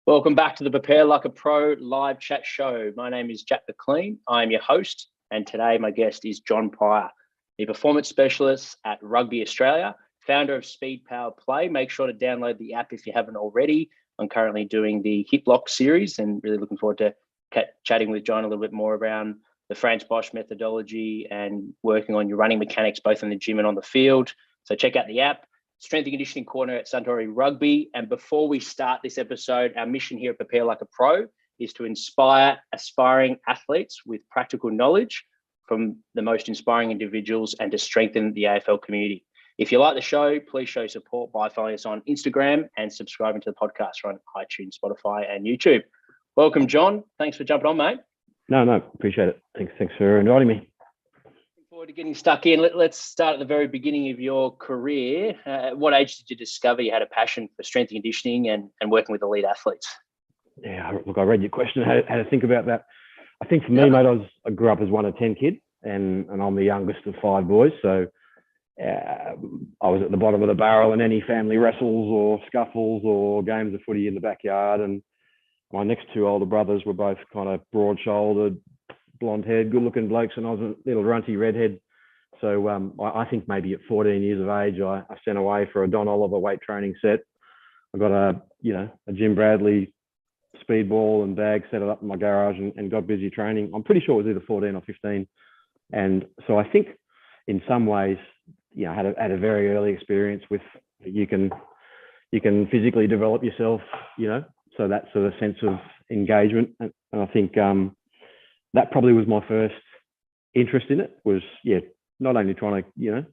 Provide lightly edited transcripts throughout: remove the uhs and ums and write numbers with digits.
Welcome back to the Prepare Like a Pro live chat show. My name is Jack the Clean. I am your host, and today my guest is John Pryor, the performance specialist at Rugby Australia, founder of SpeedPowerPlay. Make sure to download the app if you haven't already. I'm currently doing the Hip Lock series and really looking forward to chatting with John a little bit more around the Franz Bosch methodology and working on your running mechanics, both in the gym and on the field. So check out the app. Strength and conditioning corner at Suntory Rugby. And before we start this episode, our mission here at Prepare Like a Pro is to inspire aspiring athletes with practical knowledge from the most inspiring individuals and to strengthen the AFL community. If you like the show, please show support by following us on Instagram and subscribing to the podcast on iTunes, Spotify, and YouTube. Welcome, John. Thanks for jumping on, mate. No, appreciate it. Thanks for inviting me. To getting stuck in, let's start at the very beginning of your career. At what age did you discover you had a passion for strength and conditioning and working with elite athletes? Yeah, look, I read your question, how to think about that. I think for me, mate, I grew up as one of 10 kids and I'm the youngest of 5 boys. So I was at the bottom of the barrel in any family wrestles or scuffles or games of footy in the backyard. And my next 2 older brothers were both kind of broad-shouldered, blonde-haired, good-looking blokes, and I was a little runty redhead. So I think maybe at 14 years of age, I sent away for a Don Oliver weight training set. I got a Jim Bradley speedball and bag, set it up in my garage and got busy training. I'm pretty sure it was either 14 or 15. And so I think in some ways, I had a very early experience with you can physically develop yourself, so that sort of sense of engagement. And I think that probably was my first interest in it, was, not only trying to,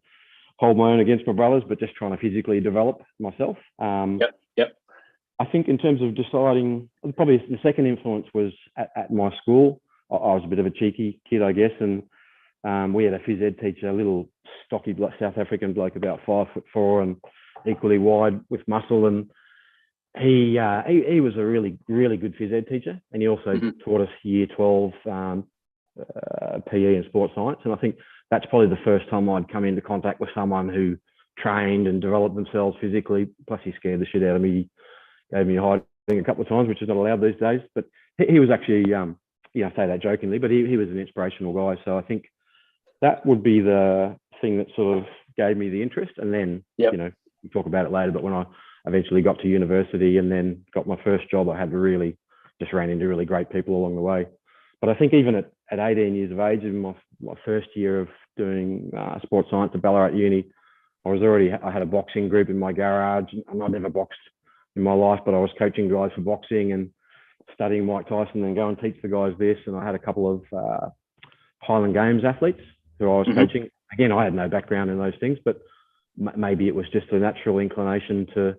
hold my own against my brothers, but just trying to physically develop myself. Yep. I think in terms of deciding, probably the second influence was at my school. I was a bit of a cheeky kid, I guess, and we had a phys ed teacher, a little stocky South African bloke, about 5'4" and equally wide with muscle, and he was a really, really good phys ed teacher, and he also taught us year 12 PE and sports science. And I think that's probably the first time I'd come into contact with someone who trained and developed themselves physically. Plus, he scared the shit out of me, gave me a hiding a couple of times, which is not allowed these days. But he was actually, I say that jokingly, but he was an inspirational guy. So I think that would be the thing that sort of gave me the interest. And then, we'll talk about it later, but when I eventually got to university and then got my first job, I had really just ran into really great people along the way. But I think even at 18 years of age, in my first year of doing sports science at Ballarat Uni, I had a boxing group in my garage, and I'd never boxed in my life, but I was coaching guys for boxing and studying Mike Tyson and go and teach the guys this. And I had a couple of Highland Games athletes who I was coaching. Again, I had no background in those things, but maybe it was just a natural inclination to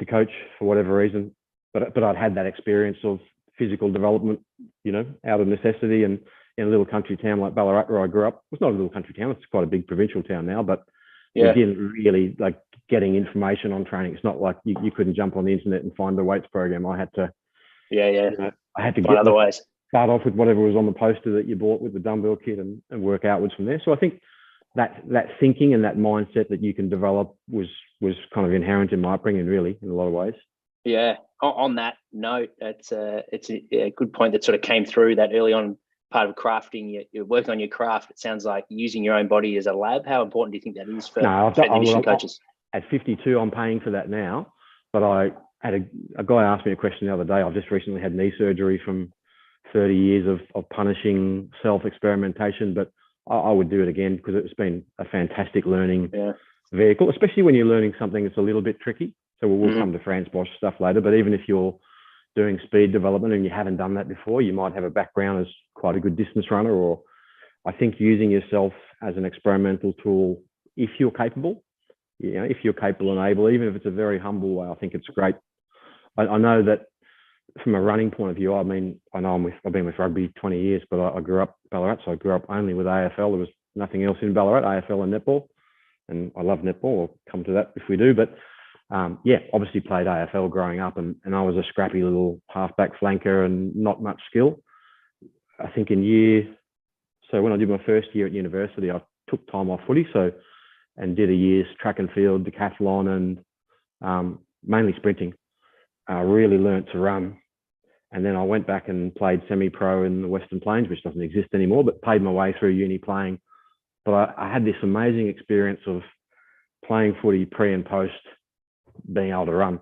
coach for whatever reason. But I'd had that experience of physical development, out of necessity, and in a little country town like Ballarat where I grew up. It's not a little country town, it's quite a big provincial town now, but we didn't really like getting information on training. It's not like you couldn't jump on the internet and find a weights program. I had to I had to find other ways. Start off with whatever was on the poster that you bought with the dumbbell kit and work outwards from there. So I think that thinking and that mindset that you can develop was kind of inherent in my upbringing, really, in a lot of ways. Yeah. On that note, it's a good point that sort of came through that early on part of crafting. You're working on your craft. It sounds like using your own body as a lab. How important do you think that is for conditioning coaches? At 52, I'm paying for that now. But I had a guy asked me a question the other day. I've just recently had knee surgery from 30 years of punishing self-experimentation, but I would do it again because it's been a fantastic learning vehicle, especially when you're learning something that's a little bit tricky. So we'll come to Franz Bosch stuff later, but even if you're doing speed development and you haven't done that before, you might have a background as quite a good distance runner, or I think using yourself as an experimental tool, if you're capable, if you're capable and able, even if it's a very humble way, I think it's great. I know that from a running point of view, I've been with rugby 20 years, but I grew up Ballarat, so I grew up only with AFL. There was nothing else in Ballarat, AFL and netball, and I love netball. We'll come to that if we do, but obviously played AFL growing up, and I was a scrappy little halfback flanker and not much skill. I think so when I did my first year at university, I took time off footy, and did a year's track and field, decathlon, and mainly sprinting. really learnt to run. And then I went back and played semi-pro in the Western Plains, which doesn't exist anymore, but paid my way through uni playing. But I had this amazing experience of playing footy pre and post being able to run.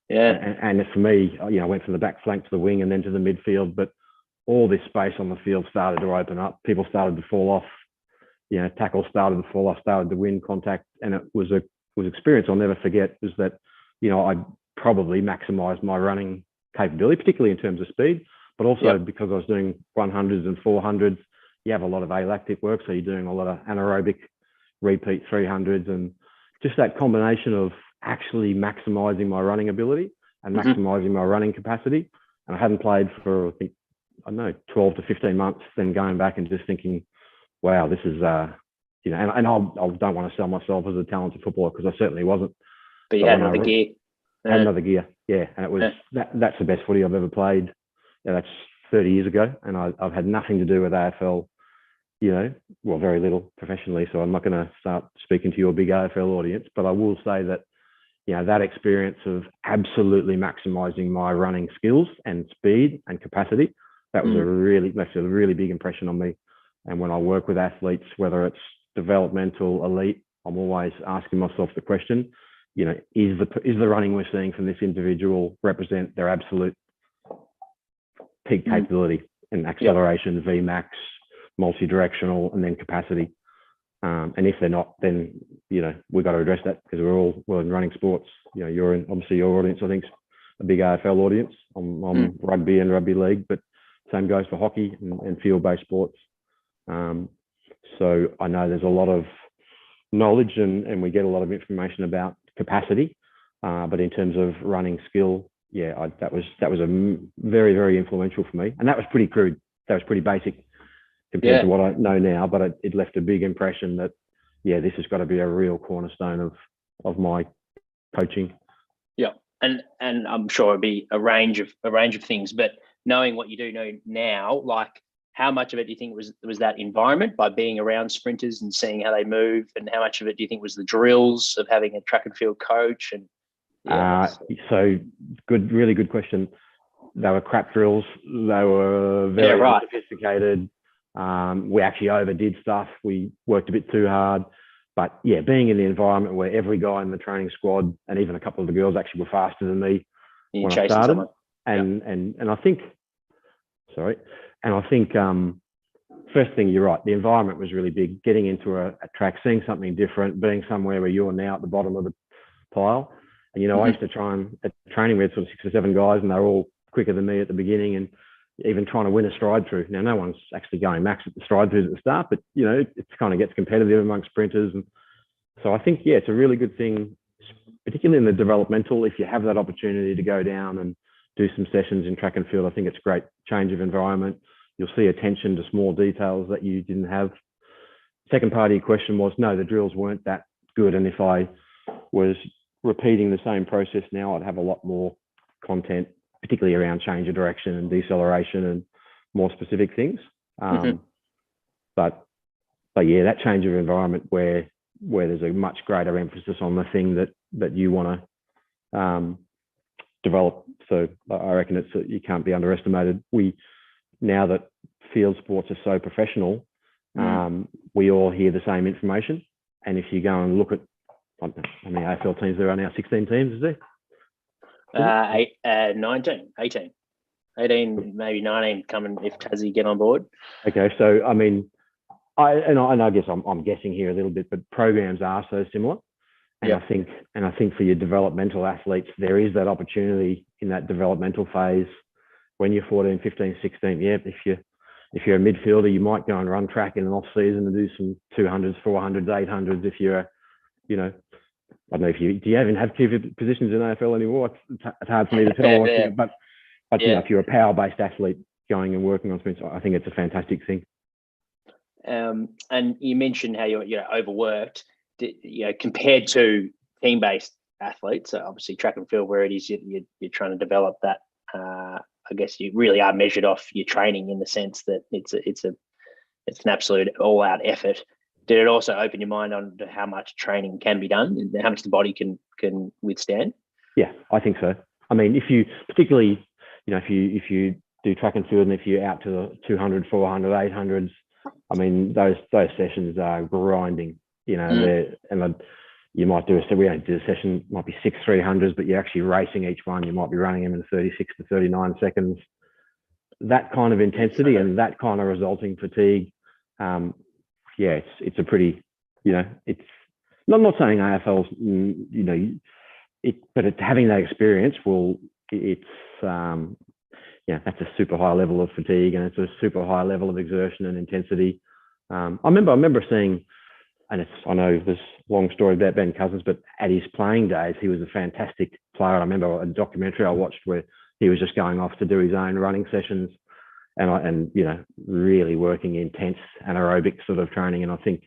Yeah. And for me, I went from the back flank to the wing and then to the midfield, but all this space on the field started to open up. People started to fall off. Tackles started to fall off, started to win contact. And it was an experience I'll never forget, was that, I probably maximised my running capability, particularly in terms of speed, but also because I was doing 100s and 400s, you have a lot of alactic work. So you're doing a lot of anaerobic repeat 300s, and just that combination of actually maximising my running ability and maximising my running capacity. And I hadn't played for, I think, 12 to 15 months, then going back and just thinking, wow, this is, and I don't want to sell myself as a talented footballer, because I certainly wasn't. But you had another gear. Had another gear, yeah. And it was, that's the best footy I've ever played. That's 30 years ago. And I've had nothing to do with AFL, very little professionally. So I'm not going to start speaking to your big AFL audience, but I will say that, that experience of absolutely maximising my running skills and speed and capacity, that was left a really big impression on me. And when I work with athletes, whether it's developmental, elite, I'm always asking myself the question, is the running we're seeing from this individual represent their absolute peak capability and acceleration, VMAX, multi-directional, and then capacity. And if they're not, then, we've got to address that, because we're in running sports. Obviously your audience, I think, is a big AFL audience. I'm rugby and rugby league, but same goes for hockey and field-based sports. So I know there's a lot of knowledge and we get a lot of information about capacity, but in terms of running skill, that was a very, very influential for me. And that was pretty crude. That was pretty basic compared to what I know now, but it left a big impression that, this has got to be a real cornerstone of my coaching. Yeah. And I'm sure it'd be a range of things, but knowing what you do know now, like, how much of it do you think was that environment, by being around sprinters and seeing how they move, and how much of it do you think was the drills of having a track and field coach? And so really good question. They were crap drills. They were very sophisticated. We actually overdid stuff. We worked a bit too hard. But being in the environment where every guy in the training squad and even a couple of the girls actually were faster than me when I started. Someone. And I think, first thing, you're right, the environment was really big. Getting into a track, seeing something different, being somewhere where you're now at the bottom of the pile. And, I used to try and, at training, we had sort of 6 or 7 guys, and they're all quicker than me at the beginning, and even trying to win a stride through. Now, no one's actually going max at the stride throughs at the start, but, it kind of gets competitive amongst sprinters. And so I think, it's a really good thing, particularly in the developmental, if you have that opportunity to go down and do some sessions in track and field. I think it's a great change of environment. You'll see attention to small details that you didn't have. Second part of your question was, no, the drills weren't that good. And if I was repeating the same process now, I'd have a lot more content, particularly around change of direction and deceleration and more specific things. But that change of environment where there's a much greater emphasis on the thing that you want to develop. So I reckon you can't be underestimated. Now that field sports are so professional, we all hear the same information. And if you go and look at, how many AFL teams there are now? 16 teams, is there? 19, 18, maybe 19 coming if Tassie get on board. Okay, so I mean, I guess I'm guessing here a little bit, but programs are so similar. And I think for your developmental athletes, there is that opportunity in that developmental phase when you're 14, 15, 16. If you're a midfielder, you might go and run track in an off season and do some 200s, 400s, 800s. If you're, I don't know do you even have 2 positions in AFL anymore? It's hard for me to tell. But if you're a power-based athlete going and working on sprints, I think it's a fantastic thing. And you mentioned how you're overworked. Compared to team-based athletes, so obviously track and field, where it is you're trying to develop that. I guess you really are measured off your training, in the sense that it's an absolute all-out effort. Did it also open your mind on how much training can be done and how much the body can withstand? Yeah, I think so. I mean, if you particularly, if you do track and field, and if you're out to the 200, 400, 800s, I mean, those sessions are grinding. You might do we don't do a session, might be 6 300s, but you're actually racing each one. You might be running them in 36 to 39 seconds. That kind of intensity and that kind of resulting fatigue, it's a pretty, it's not saying AFL's, but having that experience that's a super high level of fatigue, and it's a super high level of exertion and intensity. I remember seeing, and I know there's a long story about Ben Cousins, but at his playing days, he was a fantastic player. I remember a documentary I watched where he was just going off to do his own running sessions and really working intense anaerobic sort of training. And I think,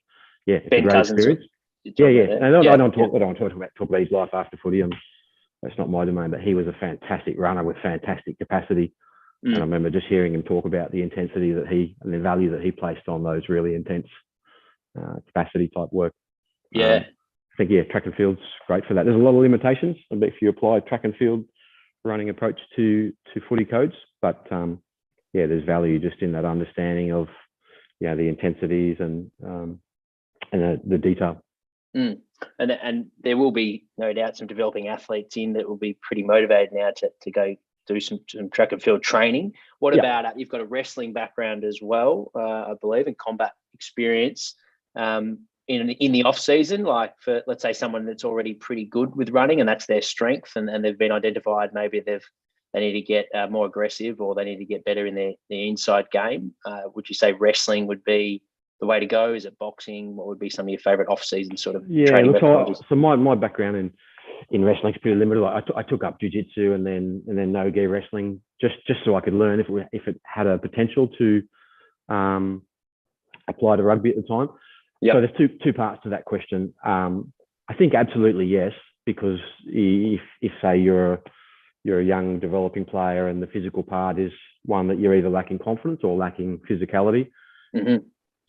it's Ben a great Cousins experience. I don't talk about his life after footy. That's not my domain, but he was a fantastic runner with fantastic capacity. And I remember just hearing him talk about the intensity and the value that he placed on those really intense capacity type work. I think, track and field's great for that. There's a lot of limitations, I bet, if you apply track and field running approach to footy codes, but there's value just in that understanding of the intensities and the detail. And there will be no doubt some developing athletes that will be pretty motivated now to go do some track and field training. What about you've got a wrestling background as well, I believe, and combat experience in the off season, like for, let's say, someone that's already pretty good with running and that's their strength, and they've been identified, maybe they need to get more aggressive, or they need to get better in their inside game. Would you say wrestling would be the way to go? Is it boxing? What would be some of your favorite off-season sort of training methodologies? So my background in wrestling is pretty limited. Like I took up jiu-jitsu and then no-gi wrestling just so I could learn if it had a potential to apply to rugby at the time. So there's two parts to that question. I think absolutely yes, because if say you're a young developing player and the physical part is one that you're either lacking confidence or lacking physicality.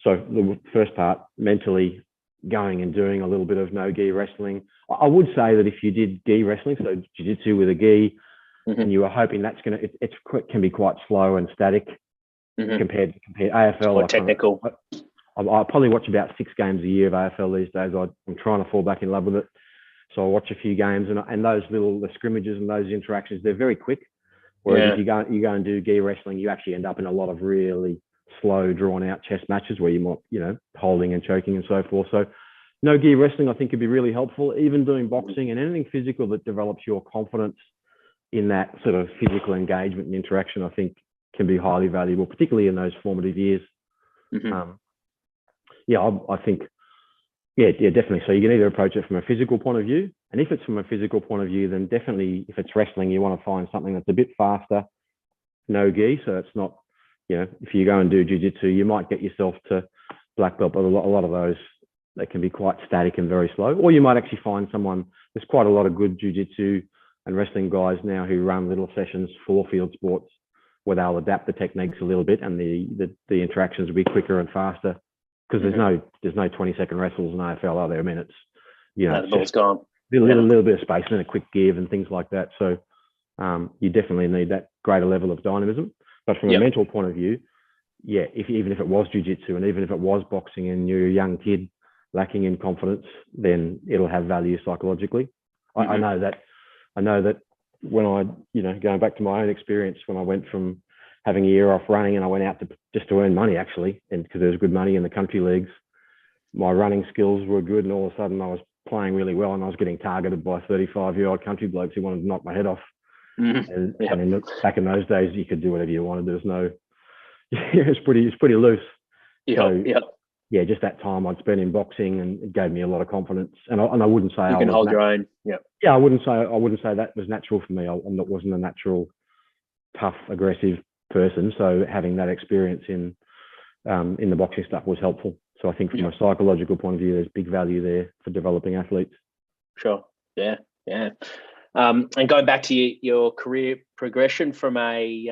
So the first part, mentally going and doing a little bit of no-gi wrestling. I would say that if you did gi wrestling, so jiu-jitsu with a gi, and you were hoping that's it can be quite slow and static compared to AFL. More technical. I probably watch about 6 games a year of AFL these days. I'm trying to fall back in love with it. So I watch a few games, and those the scrimmages and those interactions, they're very quick. Whereas if you go and do gi wrestling, you actually end up in a lot of really slow, drawn-out chess matches where you might, holding and choking and so forth. So no gi wrestling, I think, could be really helpful. Even doing boxing and anything physical that develops your confidence in that sort of physical engagement and interaction, I think, can be highly valuable, particularly in those formative years. I think, definitely. So you can either approach it from a physical point of view, and if it's from a physical point of view, then definitely, if it's wrestling, you want to find something that's a bit faster, no gi. So it's not, if you go and do jiu-jitsu, you might get yourself to black belt, but a lot of those, they can be quite static and very slow. Or you might actually find someone, there's quite a lot of good jiu-jitsu and wrestling guys now who run little sessions for field sports where they'll adapt the techniques a little bit, and the interactions will be quicker and faster, because there's no 20-second wrestles in AFL, are there? I mean, it's, the ball's gone. A little bit of space and a quick give and things like that. So you definitely need that greater level of dynamism. But from a mental point of view, even if it was jiu-jitsu and even if it was boxing and you're a young kid lacking in confidence, then it'll have value psychologically. I know that when I, going back to my own experience, when I went from having a year off running and I went out just to earn money, actually, and because there was good money in the country leagues, my running skills were good, and all of a sudden I was playing really well and I was getting targeted by 35-year-old country blokes who wanted to knock my head off. And back in those days, you could do whatever you wanted. There was no, it's pretty loose. Just that time I'd spent in boxing, and it gave me a lot of confidence. And I wouldn't say you can hold your own. I wouldn't say that was natural for me. I wasn't a natural, tough, aggressive person. So having that experience in the boxing stuff was helpful. So I think from a psychological point of view, there's big value there for developing athletes. Sure. Yeah. And going back to your career progression from a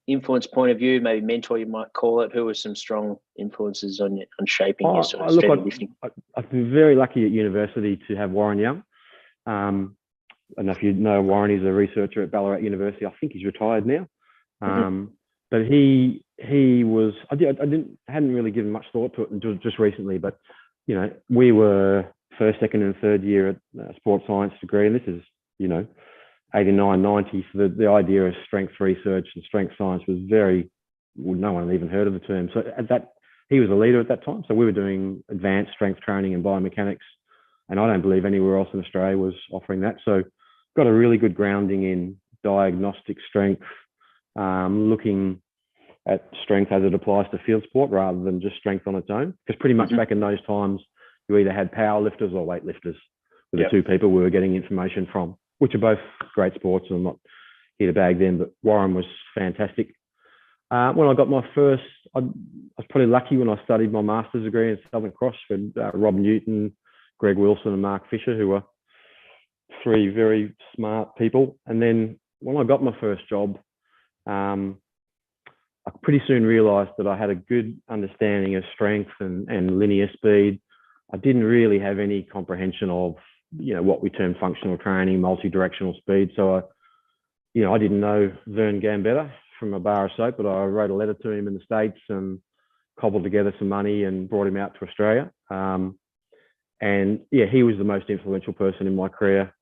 influence point of view, maybe mentor you might call it, who were some strong influences on shaping your sort of strength and conditioning? I've been very lucky at university to have Warren Young. don't know if you know Warren. He's a researcher at Ballarat University. I think he's retired now. But he was. I hadn't really given much thought to it until just recently. But we were first, second, and third year at sports science degree, and this is 89, 90. So the idea of strength research and strength science was no one had even heard of the term. So he was a leader at that time. So we were doing advanced strength training and biomechanics, and I don't believe anywhere else in Australia was offering that. So got a really good grounding in diagnostic strength, looking at strength as it applies to field sport rather than just strength on its own. Because pretty much back in those times, you either had power lifters or weightlifters were the two people we were getting information from, which are both great sports, and I'm not here to bag them, but Warren was fantastic. When I got my first, I was probably lucky when I studied my master's degree in Southern Cross with Rob Newton, Greg Wilson, and Mark Fisher, who were three very smart people. And then when I got my first job, I pretty soon realised that I had a good understanding of strength and linear speed. I didn't really have any comprehension of what we term functional training, multi-directional speed. So I didn't know Vern Gambetta from a bar of soap, but I wrote a letter to him in the States and cobbled together some money and brought him out to Australia. And he was the most influential person in my career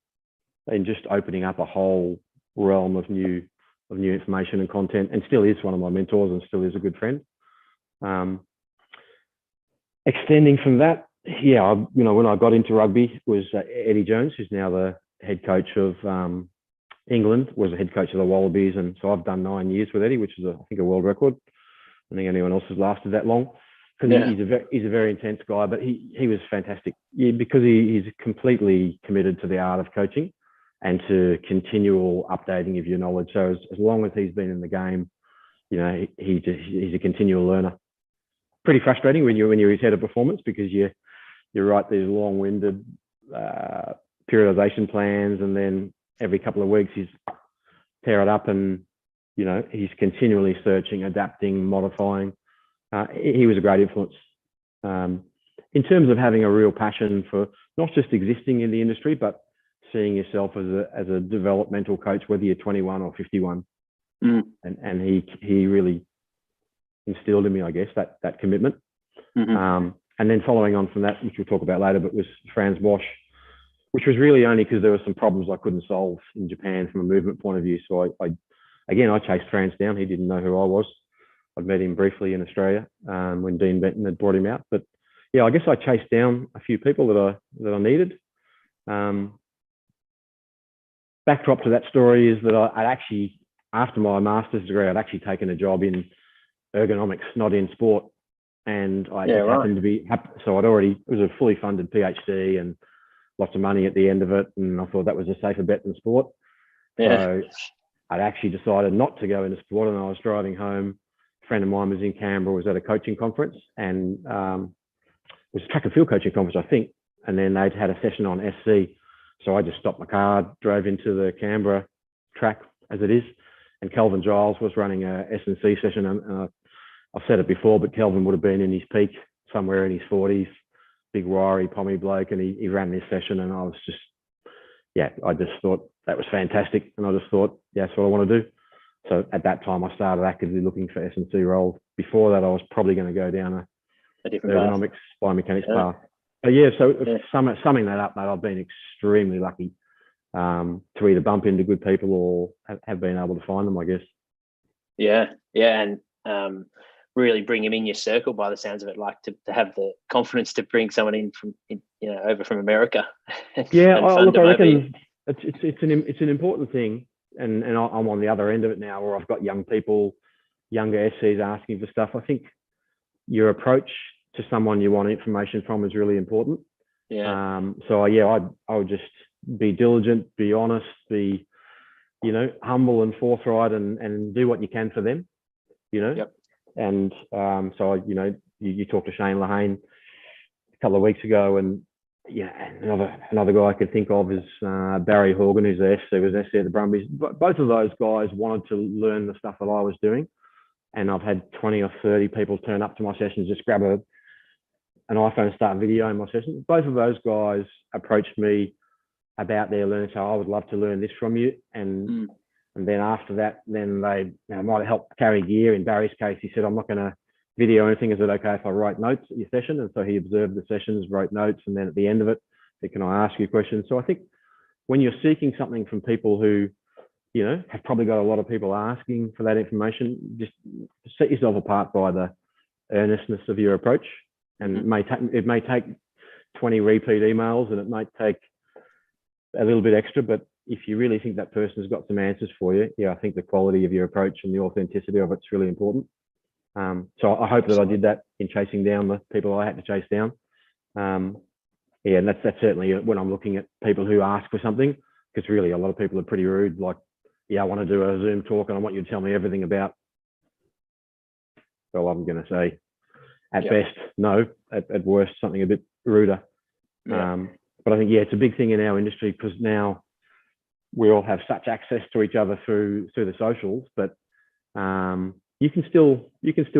in just opening up a whole realm of new information and content, and still is one of my mentors and still is a good friend. Extending from that, when I got into rugby, was Eddie Jones, who's now the head coach of England, was the head coach of the Wallabies, and so I've done 9 years with Eddie, which is I think a world record. I don't think anyone else has lasted that long. Because he's a very intense guy, but he was fantastic. Because he's completely committed to the art of coaching and to continual updating of your knowledge. So as long as he's been in the game, he's a continual learner. Pretty frustrating when you're his head of performance, because you write these long-winded periodization plans, and then every couple of weeks he's tear it up, and he's continually searching, adapting, modifying. He was a great influence. In terms of having a real passion for not just existing in the industry, but seeing yourself as a developmental coach, whether you're 21 or 51. And he really instilled in me, I guess, that commitment. And then following on from that, which we'll talk about later, but was Franz Bosch, which was really only because there were some problems I couldn't solve in Japan from a movement point of view. So I chased Franz down. He didn't know who I was. I'd met him briefly in Australia when Dean Benton had brought him out. But I guess I chased down a few people that I needed. Backdrop to that story is that I'd actually, after my master's degree, I'd actually taken a job in ergonomics, not in sport. And I happened to be, so it was a fully funded PhD and lots of money at the end of it. And I thought that was a safer bet than sport. So I'd actually decided not to go into sport, and I was driving home. A friend of mine was in Canberra, was at a coaching conference, and it was a track and field coaching conference, I think. And then they'd had a session on SC. So I just stopped my car, drove into the Canberra track as it is. And Kelvin Giles was running a S&C session. And I've said it before, but Kelvin would have been in his peak, somewhere in his 40s, big wiry, pommy bloke. And he ran this session, and I was just, I just thought that was fantastic. And I just thought, that's what I want to do. So at that time, I started actively looking for S&C roles. Before that, I was probably going to go down a different ergonomics, biomechanics path. But summing that up, mate, I've been extremely lucky to either bump into good people or have been able to find them, I guess. And really bring them in your circle, by the sounds of it, like to have the confidence to bring someone in from over from America. I reckon it's an important thing, and I'm on the other end of it now, where I've got younger SCs asking for stuff. I think your approach to someone you want information from is really important. I would just be diligent, be honest, be humble and forthright, and do what you can for them. And you talked to Shane Lahane a couple of weeks ago, and another guy I could think of is Barry Horgan, who's the SC, was SC at the Brumbies. But both of those guys wanted to learn the stuff that I was doing, and I've had 20 or 30 people turn up to my sessions, just grab an iPhone and start videoing my sessions. Both of those guys approached me about their learning. So I would love to learn this from you. And then after that, then they might help carry gear. In Barry's case, he said, I'm not going to video anything. Is it okay if I write notes at your session? And so he observed the sessions, wrote notes, and then at the end of it, said, can I ask you questions? So I think when you're seeking something from people who, have probably got a lot of people asking for that information, just set yourself apart by the earnestness of your approach. And it may take 20 repeat emails, and it might take a little bit extra, but if you really think that person's got some answers for you, I think the quality of your approach and the authenticity of it's really important. So I hope that I did that in chasing down the people I had to chase down. And that's certainly when I'm looking at people who ask for something, because really a lot of people are pretty rude. Like, I want to do a Zoom talk and I want you to tell me everything about. Well, I'm going to say, at best, no. At worst, something a bit ruder. But I think, it's a big thing in our industry, because now we all have such access to each other through the socials, but you can still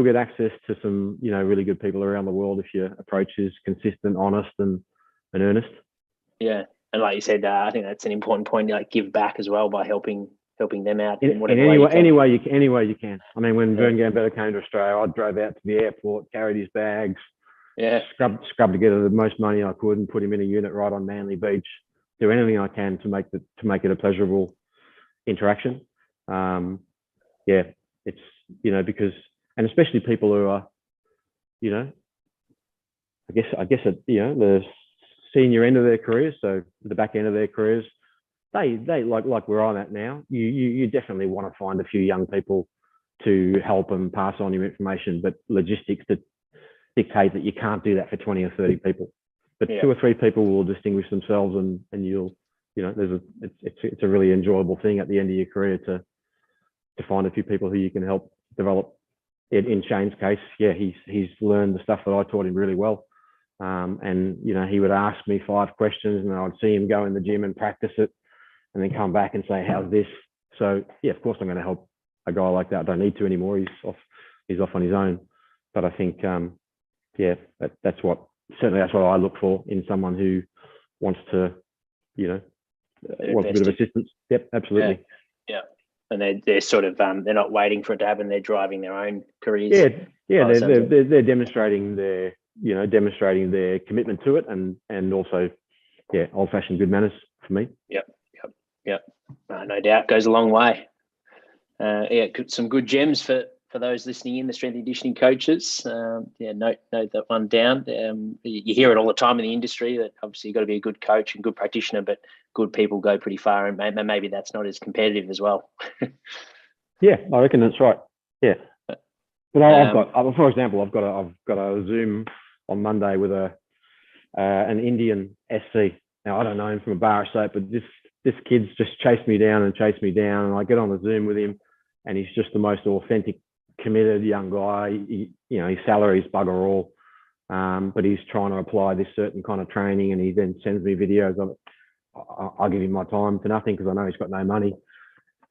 get access to some really good people around the world if your approach is consistent, honest, and earnest. Yeah, and like you said, I think that's an important point. Like, give back as well by helping them out in any way you can. I mean, when Vern Gambetta came to Australia, I drove out to the airport, carried his bags, scrubbed together the most money I could, and put him in a unit right on Manly Beach. Do anything I can to make it a pleasurable interaction. It's because, and especially people who are, I guess at the senior end of their careers, so the back end of their careers, they like where I'm at now. You definitely want to find a few young people to help and pass on your information, but logistics that dictate that you can't do that for 20 or 30 people. But 2 or 3 people will distinguish themselves, and you'll, it's a really enjoyable thing at the end of your career to find a few people who you can help develop. In Shane's case, he's learned the stuff that I taught him really well. And he would ask me 5 questions, and I'd see him go in the gym and practice it, and then come back and say, "How's this?" So of course I'm going to help a guy like that. I don't need to anymore. He's off on his own. But I think that's what I look for in someone who wants to, wants a bit of assistance. Yep, absolutely. Yeah. And they're sort of they're not waiting for it to happen. They're driving their own careers. They're demonstrating their commitment to it, and also old-fashioned good manners for me. Yep. No doubt, goes a long way. Some good gems for those listening in, the strength and conditioning coaches. Note that one down. You hear it all the time in the industry that obviously you've got to be a good coach and good practitioner, but good people go pretty far, and maybe that's not as competitive as well. I reckon that's right. Yeah. But I've got, for example, I've got a Zoom on Monday with an Indian SC. Now, I don't know him from a bar soap, but this kid's just chased me down, and I get on the Zoom with him, and he's just the most authentic, committed young guy. His salary's bugger all, but he's trying to apply this certain kind of training, and he then sends me videos of it. I'll give him my time for nothing, because I know he's got no money.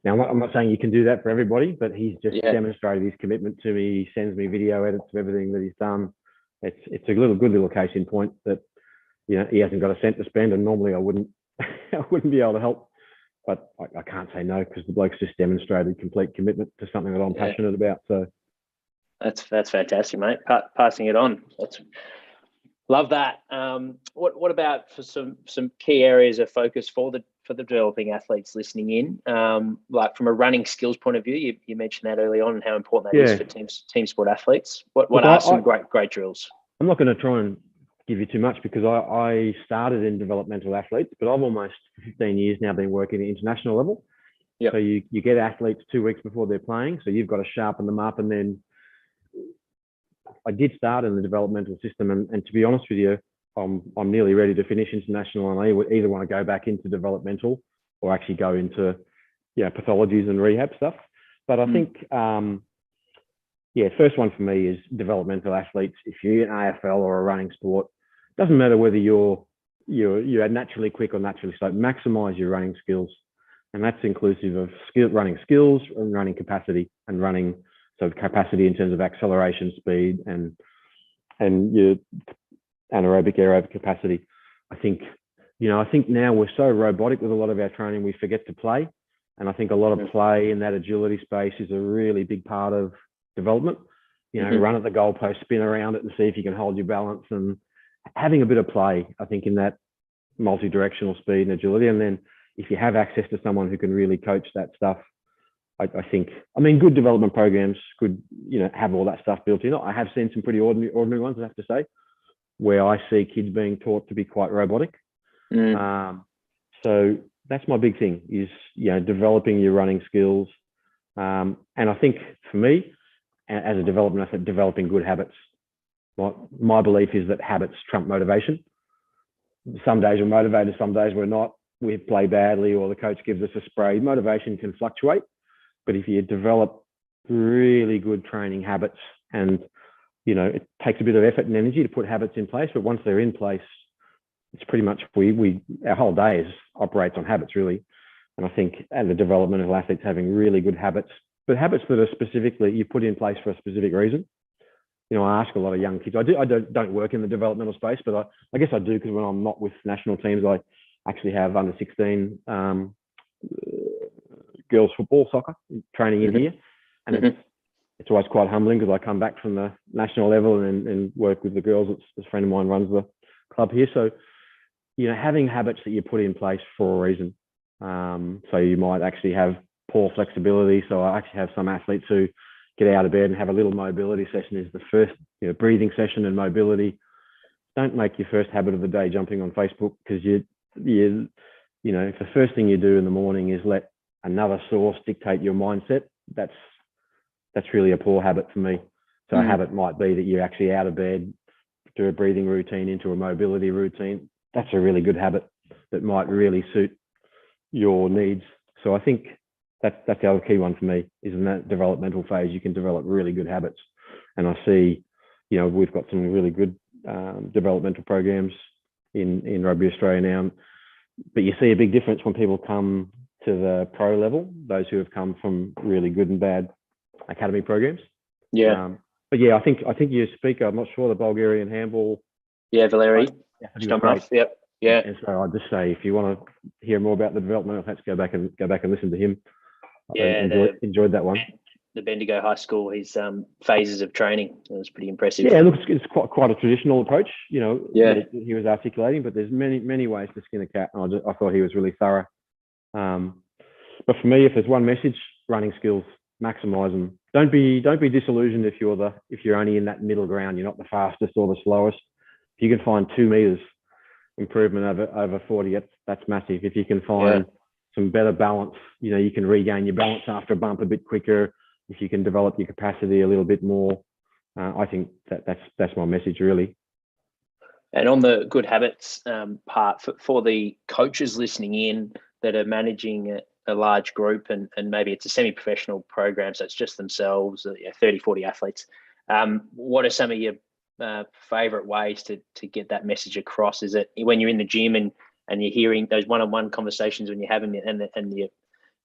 Now, I'm not saying you can do that for everybody, but he's just demonstrated his commitment to me. He sends me video edits of everything that he's done. It's a good little case in point that he hasn't got a cent to spend, and normally I wouldn't be able to help, but I can't say no, because the bloke's just demonstrated complete commitment to something that I'm passionate about. So that's fantastic, mate. Passing it on. Love that. What about for some key areas of focus for the developing athletes listening in? Like from a running skills point of view, you mentioned that early on, and how important that is for team sport athletes. What are some great drills? I'm not going to try and give you too much, because I started in developmental athletes, but I've almost 15 years now been working at international level. Yep. So you get athletes 2 weeks before they're playing, so you've got to sharpen them up. And then I did start in the developmental system, and to be honest with you, I'm nearly ready to finish international, and I either want to go back into developmental or actually go into pathologies and rehab stuff. But I think first one for me is developmental athletes. If you're in AFL or a running sport, doesn't matter whether you're naturally quick or naturally slow, maximize your running skills. And that's inclusive of running skills and running capacity, and running, so capacity in terms of acceleration, speed, and your anaerobic, aerobic capacity. I think I think now we're so robotic with a lot of our training, we forget to play. And I think a lot of play in that agility space is a really big part of development. Run at the goalpost, spin around it and see if you can hold your balance, and having a bit of play, I think, in that multi-directional speed and agility. And then if you have access to someone who can really coach that stuff, I think, good development programs could, have all that stuff built in. I have seen some pretty ordinary ones, I have to say, where I see kids being taught to be quite robotic. So that's my big thing is, developing your running skills. And I think for me, as a development, I said developing good habits. My belief is that habits trump motivation. Some days we're motivated, some days we're not. We play badly or the coach gives us a spray. Motivation can fluctuate. But if you develop really good training habits, and, it takes a bit of effort and energy to put habits in place, but once they're in place, it's pretty much our whole day operates on habits, really. And I think as a development of athletes, having really good habits, but habits that are specifically you put in place for a specific reason. I ask a lot of young kids. I don't work in the developmental space, but I guess I do, because when I'm not with national teams, I actually have under 16 girls football, soccer training in here, and it's always quite humbling because I come back from the national level and work with the girls. A friend of mine runs the club here, so having habits that you put in place for a reason. So you might actually have poor flexibility. So I actually have some athletes who get out of bed and have a little mobility session is the first, breathing session and mobility. Don't make your first habit of the day jumping on Facebook, because if the first thing you do in the morning is let another source dictate your mindset, that's really a poor habit for me. So a habit might be that you're actually out of bed, do a breathing routine into a mobility routine. That's a really good habit that might really suit your needs. So I think that's the other key one for me, is in that developmental phase, you can develop really good habits. And I see, we've got some really good developmental programs in Rugby Australia now, but you see a big difference when people come to the pro level, those who have come from really good and bad academy programs. But yeah, I think your speaker, I'm not sure, the Bulgarian handball. Yeah, Valeri. Yep. Yeah. And so I'd just say, if you want to hear more about the development, let's go back and listen to him. Yeah, enjoyed that one. The Bendigo High School, his phases of training, it was pretty impressive. Yeah, look, it's quite a traditional approach, that he was articulating, but there's many ways to skin a cat, and I thought he was really thorough. But for me, if there's one message, running skills, maximize them. Don't be disillusioned if you're only in that middle ground. You're not the fastest or the slowest. If you can find 2 meters improvement over 40, that's massive. If you can find some better balance, you can regain your balance after a bump a bit quicker. If you can develop your capacity a little bit more, I think that's my message, really. And on the good habits part, for the coaches listening in that are managing a large group, and maybe it's a semi-professional program, so it's just themselves, 30, 40 athletes, what are some of your favorite ways to get that message across? Is it when you're in the gym and you're hearing those one-on-one conversations when you're having and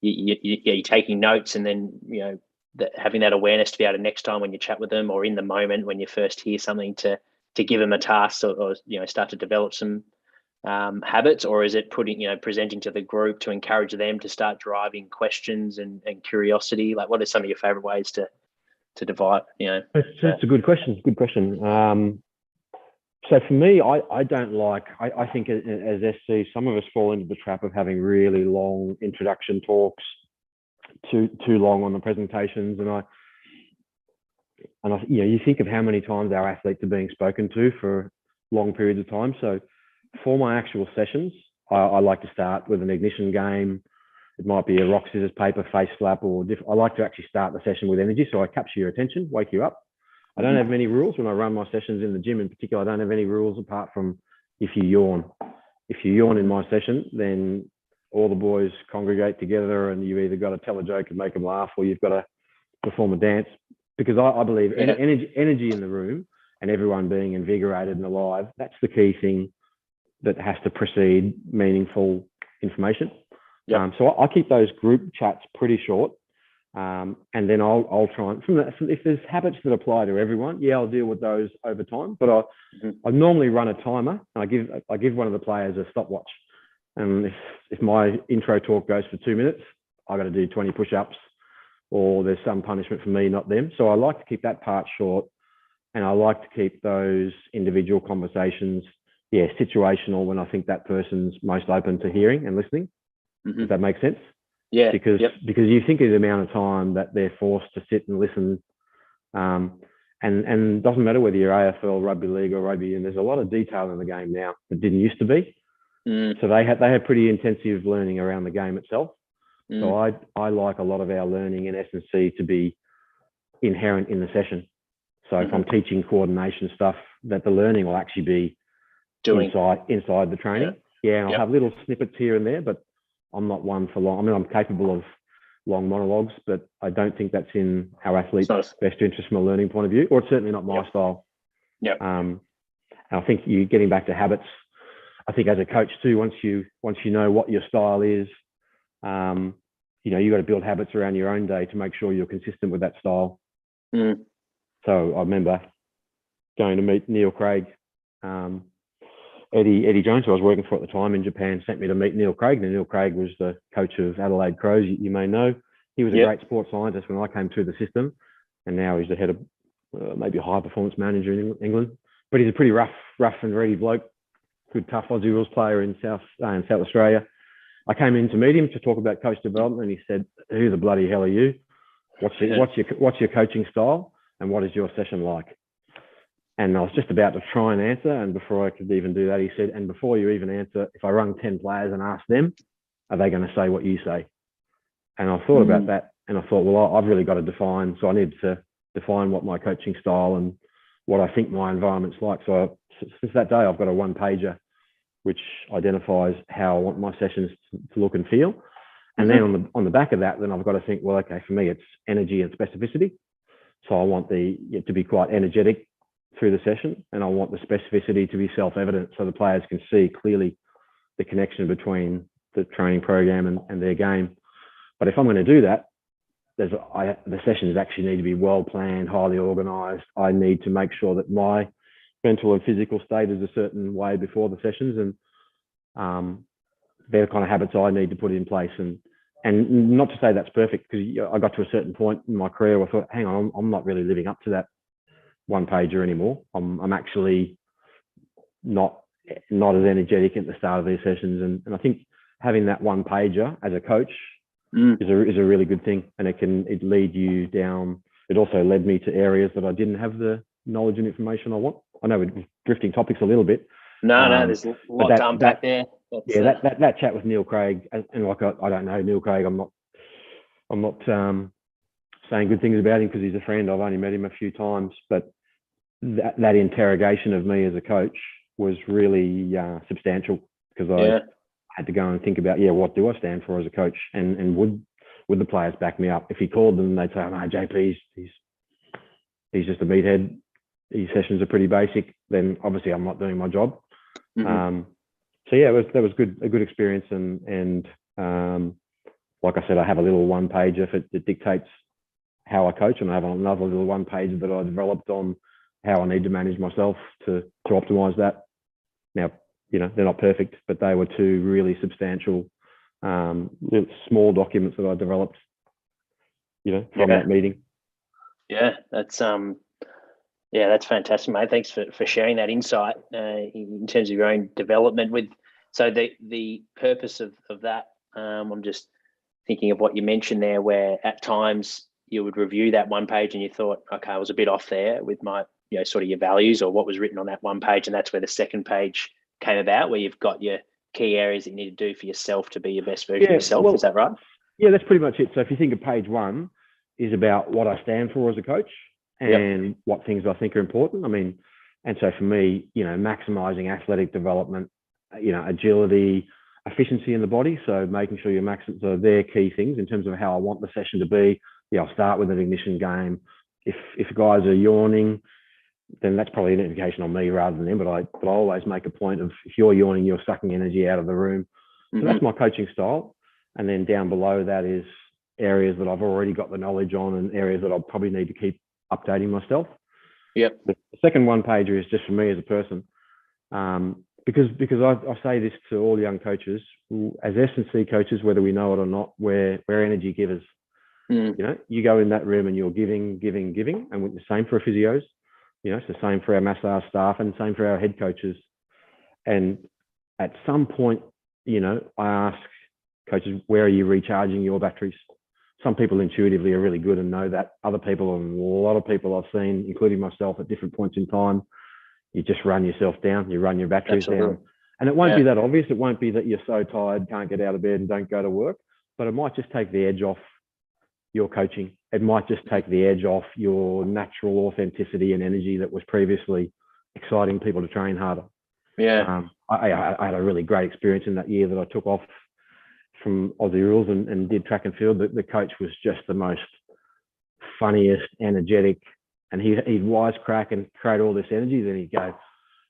you're taking notes, and then having that awareness to be able to next time when you chat with them, or in the moment when you first hear something, to give them a task or start to develop some habits? Or is it presenting to the group to encourage them to start driving questions and curiosity? Like, what are some of your favorite ways to divide? It's a good question. Good question. So for me, I don't like. I think as SC, some of us fall into the trap of having really long introduction talks, too long on the presentations, and you think of how many times our athletes are being spoken to for long periods of time. So for my actual sessions, I like to start with an ignition game. It might be a rock, scissors, paper, face slap, or I like to actually start the session with energy. So I capture your attention, wake you up. I don't have many rules when I run my sessions in the gym in particular. I don't have any rules apart from if you yawn. If you yawn in my session, then all the boys congregate together, and you either got to tell a joke and make them laugh, or you've got to perform a dance. Because I believe energy in the room and everyone being invigorated and alive, that's the key thing that has to precede meaningful information. So I keep those group chats pretty short, and then I'll try and if there's habits that apply to everyone, I'll deal with those over time. But I normally run a timer, and I give one of the players a stopwatch. And if my intro talk goes for 2 minutes, I got to do 20 push-ups, or there's some punishment for me, not them. So I like to keep that part short, and I like to keep those individual conversations, situational, when I think that person's most open to hearing and listening. If that makes sense. Yeah. Because you think of the amount of time that they're forced to sit and listen, and it doesn't matter whether you're AFL, rugby league, or rugby, and there's a lot of detail in the game now that didn't used to be. So they had pretty intensive learning around the game itself. So I like a lot of our learning in S&C to be inherent in the session. So if I'm teaching coordination stuff, that the learning will actually be inside the training. And I'll have little snippets here and there, but I'm not one for long. I mean, I'm capable of long monologues, but I don't think that's in our athletes' best interest from a learning point of view, or it's certainly not my style. And I think you getting back to habits. I think as a coach too, once you know what your style is, you got to build habits around your own day to make sure you're consistent with that style. So I remember going to meet Neil Craig. Eddie Jones, who I was working for at the time in Japan, sent me to meet Neil Craig. And Neil Craig was the coach of Adelaide Crows, you may know. He was a great sports scientist when I came through the system, and now he's the head of maybe a high performance manager in England. But he's a pretty rough and ready bloke, good tough Aussie rules player in South Australia. I came in to meet him to talk about coach development, and he said, "Who the bloody hell are you? What's your coaching style, and what is your session like?" And I was just about to try and answer, and before I could even do that, he said, "And before you even answer, if I rung 10 players and asked them, are they going to say what you say?" And I thought about that, and I thought, well, I've really got to define. So I need to define what my coaching style and what I think my environment's like. So since that day, I've got a one-pager which identifies how I want my sessions to look and feel. And then on the back of that, then I've got to think, well, okay, for me, it's energy and specificity. So I want it to be quite energetic through the session, and I want the specificity to be self-evident so the players can see clearly the connection between the training program and their game. But if I'm going to do that, the sessions actually need to be well planned, highly organized. I need to make sure that my mental and physical state is a certain way before the sessions, and they're the kind of habits I need to put in place. And not to say that's perfect, because I got to a certain point in my career where I thought, hang on, I'm not really living up to that one pager anymore. I'm actually not as energetic at the start of these sessions, and I think having that one pager as a coach is a really good thing, and it lead you down. It also led me to areas that I didn't have the knowledge and information I want. I know we're drifting topics a little bit. No, there's a lot to unpack there. That chat with Neil Craig, and like I don't know Neil Craig. I'm not saying good things about him because he's a friend. I've only met him a few times, but that interrogation of me as a coach was really substantial, because I had to go and think about, what do I stand for as a coach, and would the players back me up? If he called them, they'd say, "Oh, no, JP, he's just a meathead. His sessions are pretty basic." Then obviously I'm not doing my job. So that was a good experience, and like I said, I have a little one pager that dictates how I coach, and I have another little one pager that I developed on how I need to manage myself to optimize that. Now, they're not perfect, but they were two really substantial little small documents that I developed, from that meeting. Yeah, that's fantastic, mate. Thanks for sharing that insight in terms of your own development. So the purpose of that, I'm just thinking of what you mentioned there, where at times you would review that one page and you thought, okay, I was a bit off there with my, sort of your values or what was written on that one page, and that's where the second page came about, where you've got your key areas that you need to do for yourself to be your best version of yourself. Is that right? Yeah, that's pretty much it. So if you think of page one is about what I stand for as a coach and what things I think are important. I mean, and so for me, maximizing athletic development, agility, efficiency in the body. So making sure your maxes are their key things in terms of how I want the session to be. I'll start with an ignition game. If guys are yawning, then that's probably an indication on me rather than them. But I always make a point of, if you're yawning, you're sucking energy out of the room. So that's my coaching style. And then down below that is areas that I've already got the knowledge on, and areas that I'll probably need to keep updating myself. Yep. The second one pager is just for me as a person. because I say this to all young coaches, as S&C coaches, whether we know it or not, we're energy givers. You know, you go in that room and you're giving, and the same for our physios. You know, it's the same for our massage staff and the same for our head coaches. And at some point, you know, I ask coaches, where are you recharging your batteries? Some people intuitively are really good and know that. Other people, and a lot of people I've seen, including myself at different points in time, you just run yourself down, you run your batteries down. And it won't be that obvious. It won't be that you're so tired, can't get out of bed and don't go to work, but it might just take the edge off your coaching. It might just take the edge off your natural authenticity and energy that was previously exciting people to train harder. I had a really great experience in that year that I took off from Aussie Rules and did track and field. The coach was just the most funniest, energetic, and he'd wisecrack and create all this energy. Then he'd go,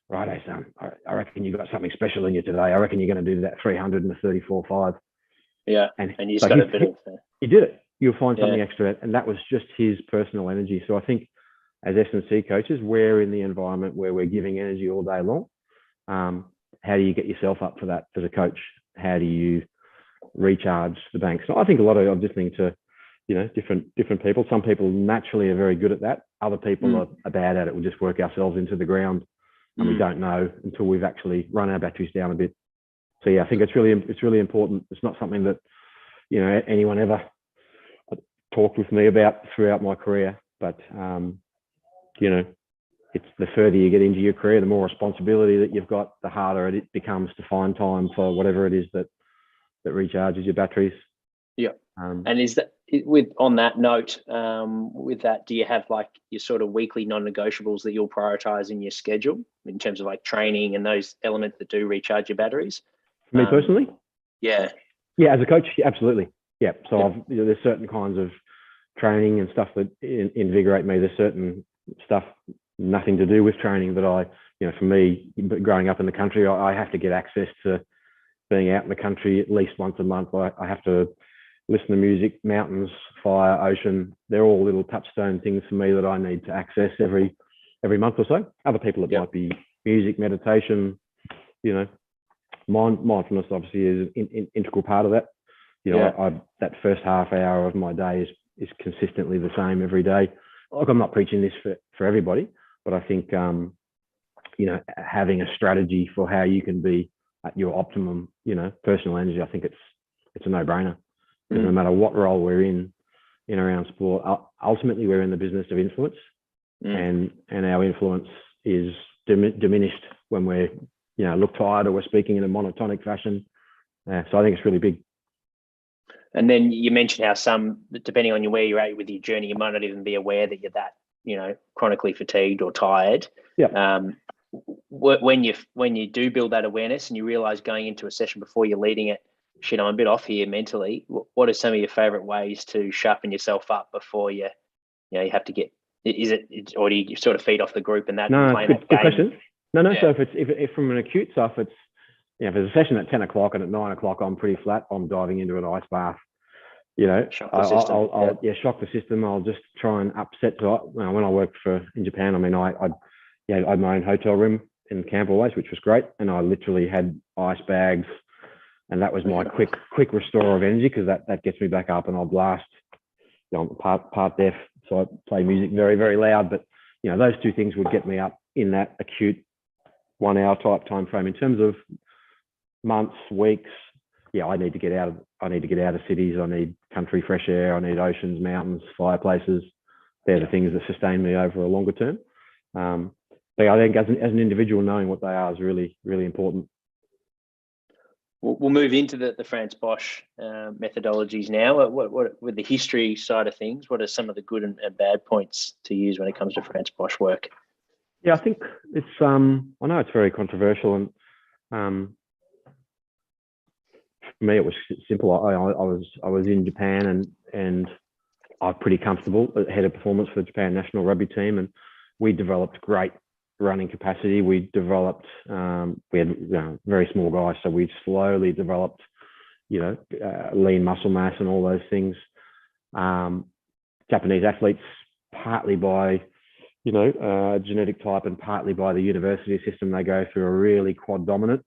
"Righto, son, I reckon you got something special in you today. I reckon you're going to do that 300 and a 34.5." Yeah, and you just got a bit of... He did it. You'll find something extra, and that was just his personal energy. So I think as S&C coaches, we're in the environment where we're giving energy all day long. How do you get yourself up for that as a coach? How do you recharge the bank? So I think I'm listening to, you know, different people. Some people naturally are very good at that. Other people are bad at it. We just work ourselves into the ground, and we don't know until we've actually run our batteries down a bit. So yeah, I think it's really important. It's not something that, you know, anyone ever talked with me about throughout my career, but you know, it's the further you get into your career, the more responsibility that you've got, the harder it becomes to find time for whatever it is that recharges your batteries. And is that on that note, with that, do you have like your sort of weekly non-negotiables that you'll prioritize in your schedule in terms of like training and those elements that do recharge your batteries? For me personally? Yeah, as a coach, absolutely. So you know, there's certain kinds of training and stuff that invigorate me. There's certain stuff, nothing to do with training, that you know, for me, growing up in the country, I have to get access to being out in the country at least once a month. I have to listen to music, mountains, fire, ocean. They're all little touchstone things for me that I need to access every month or so. Other people, it might be music, meditation, you know, mindfulness obviously is an integral part of that. You know, that first half hour of my day is consistently the same every day. Like, I'm not preaching this for everybody, but I think, you know, having a strategy for how you can be at your optimum, you know, personal energy, I think it's a no-brainer. Because no matter what role we're in around sport, ultimately we're in the business of influence, and our influence is diminished when we're, you know, look tired or we're speaking in a monotonic fashion. So I think it's really big. And then you mentioned how some, depending on where you're at with your journey, you might not even be aware that you're that, you know, chronically fatigued or tired. When you do build that awareness and you realize going into a session before you're leading it, shit, I'm a bit off here mentally, what are some of your favorite ways to sharpen yourself up before you have to get, or do you sort of feed off the group and that? No, good question. No. Yeah. So if from an acute stuff, it's, you know, if there's a session at 10 o'clock and at 9 o'clock, I'm pretty flat. I'm diving into an ice bath. You know, I'll shock the system. I'll just try and upset. So when I worked in Japan, I mean, I had my own hotel room in camp always, which was great. And I literally had ice bags, and that was my quick restore of energy, because that gets me back up, and I'll blast. You know, I'm part deaf, so I play music very, very loud. But, you know, those two things would get me up in that acute 1 hour type time frame. In terms of months, weeks, I need to get out of cities. I need country, fresh air. I need oceans, mountains, fireplaces. They're the things that sustain me over a longer term. But I think as an individual, knowing what they are is really, really important. We'll move into the Franz Bosch methodologies now. What with the history side of things, what are some of the good and bad points to use when it comes to Franz Bosch work? Yeah, I think it's I know it's very controversial, and for me it was simple. I was in Japan, and I'm pretty comfortable at head of performance for the Japan national rugby team, and we developed great running capacity. We developed, we had very small guys, so we slowly developed, lean muscle mass and all those things. Japanese athletes, partly by genetic type, and partly by the university system, they go through a really quad dominant.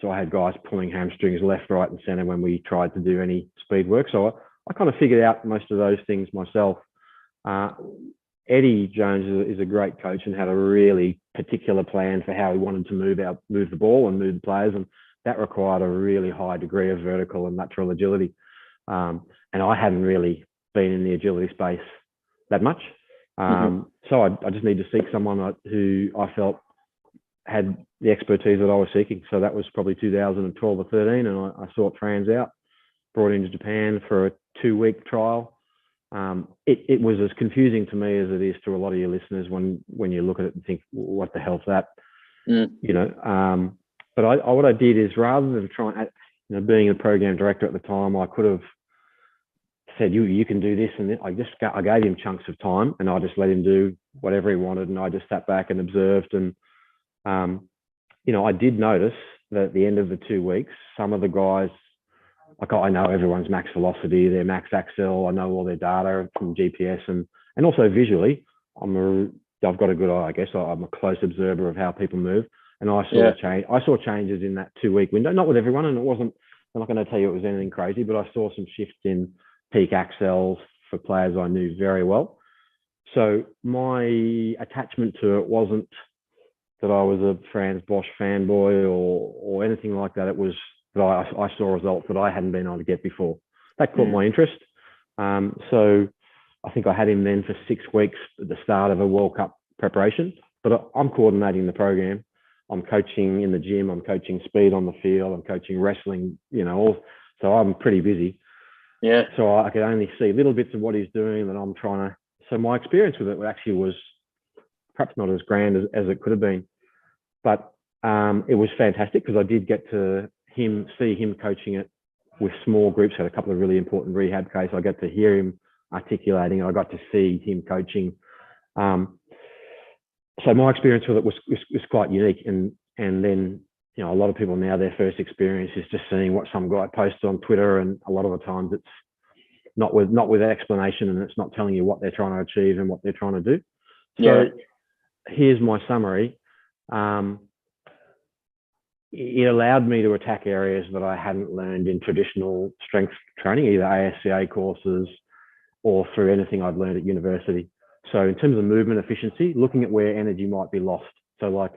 So I had guys pulling hamstrings left, right, and centre when we tried to do any speed work. So I kind of figured out most of those things myself. Eddie Jones is a great coach and had a really particular plan for how he wanted to move the ball and move the players, and that required a really high degree of vertical and lateral agility. And I hadn't really been in the agility space that much. So I just need to seek someone who I felt had the expertise that I was seeking. So that was probably 2012 or 13, and I sought Franz out, brought him to Japan for a 2-week trial. It was as confusing to me as it is to a lot of your listeners when you look at it and think, what the hell's that? But what I did is, rather than trying, being a program director at the time, I could have said, you can do this and this. I gave him chunks of time, and I just let him do whatever he wanted, and I just sat back and observed. And I did notice that at the end of the 2 weeks, some of the guys, like, I know everyone's max velocity, their max axle, I know all their data from GPS, and also visually, I've got a good eye, I guess. I'm a close observer of how people move, and I saw changes in that 2-week window, not with everyone, and it wasn't, I'm not going to tell you it was anything crazy, but I saw some shifts in peak axles for players I knew very well. So my attachment to it wasn't that I was a Franz Bosch fanboy or anything like that. It was that I saw results that I hadn't been able to get before. That caught my interest. So I think I had him then for 6 weeks at the start of a World Cup preparation, but I'm coordinating the program. I'm coaching in the gym. I'm coaching speed on the field. I'm coaching wrestling, so I'm pretty busy. Yeah. So I could only see little bits of what he's doing, and I'm trying to. So my experience with it actually was perhaps not as grand as it could have been, but it was fantastic because I did get to see him coaching it with small groups. Had a couple of really important rehab cases. I got to hear him articulating. I got to see him coaching. So my experience with it was quite unique, and then. A lot of people now, their first experience is just seeing what some guy posts on Twitter, and a lot of the times it's not with explanation, and it's not telling you what they're trying to achieve and what they're trying to do. So here's my summary. It allowed me to attack areas that I hadn't learned in traditional strength training, either ASCA courses or through anything I'd learned at university. So in terms of movement efficiency, looking at where energy might be lost. So like,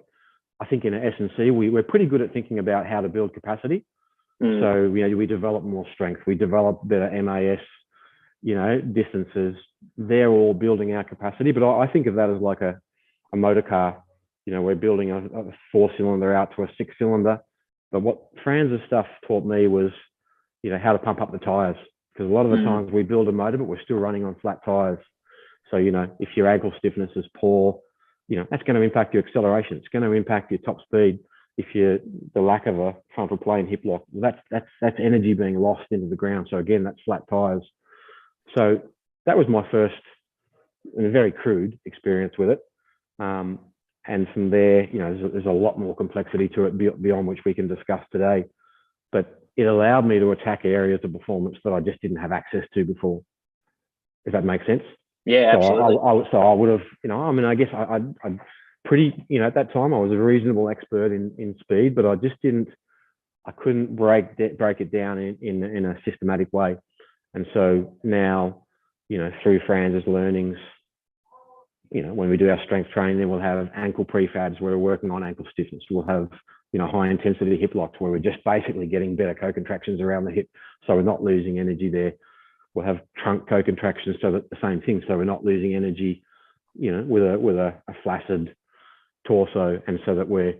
I think in S&C, we're pretty good at thinking about how to build capacity. So, we develop more strength. We develop better MAS, distances. They're all building our capacity. But I think of that as like a motor car. We're building a 4-cylinder out to a 6-cylinder. But what Franz's stuff taught me was, how to pump up the tires. Because a lot of the times we build a motor, but we're still running on flat tires. So, if your ankle stiffness is poor, that's going to impact your acceleration. It's going to impact your top speed. If the lack of a frontal plane hip lock, that's energy being lost into the ground. So again, that's flat tires. So that was my first, and a very crude experience with it. And from there, there's a lot more complexity to it beyond which we can discuss today. But it allowed me to attack areas of performance that I just didn't have access to before, if that makes sense. Yeah, absolutely. So I would have, I guess I'd pretty, at that time I was a reasonable expert in speed, but I couldn't break it down in a systematic way. And so now, through Franz's learnings, when we do our strength training, then we'll have ankle prefabs where we're working on ankle stiffness. We'll have, high intensity hip locks where we're just basically getting better co-contractions around the hip. So we're not losing energy there. We'll have trunk co-contractions, so that the same thing. So we're not losing energy, with a flaccid torso, and so that we're,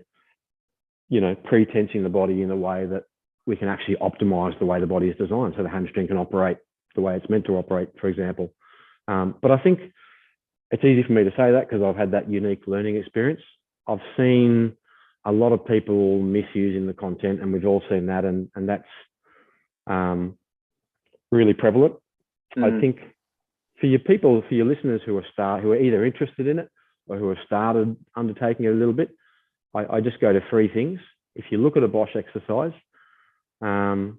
pre-tensing the body in a way that we can actually optimize the way the body is designed, so the hamstring can operate the way it's meant to operate, for example. But I think it's easy for me to say that because I've had that unique learning experience. I've seen a lot of people misusing the content, and we've all seen that, and that's really prevalent. I think for your listeners who are either interested in it or who have started undertaking it a little bit, I just go to 3 things. If you look at a Bosch exercise and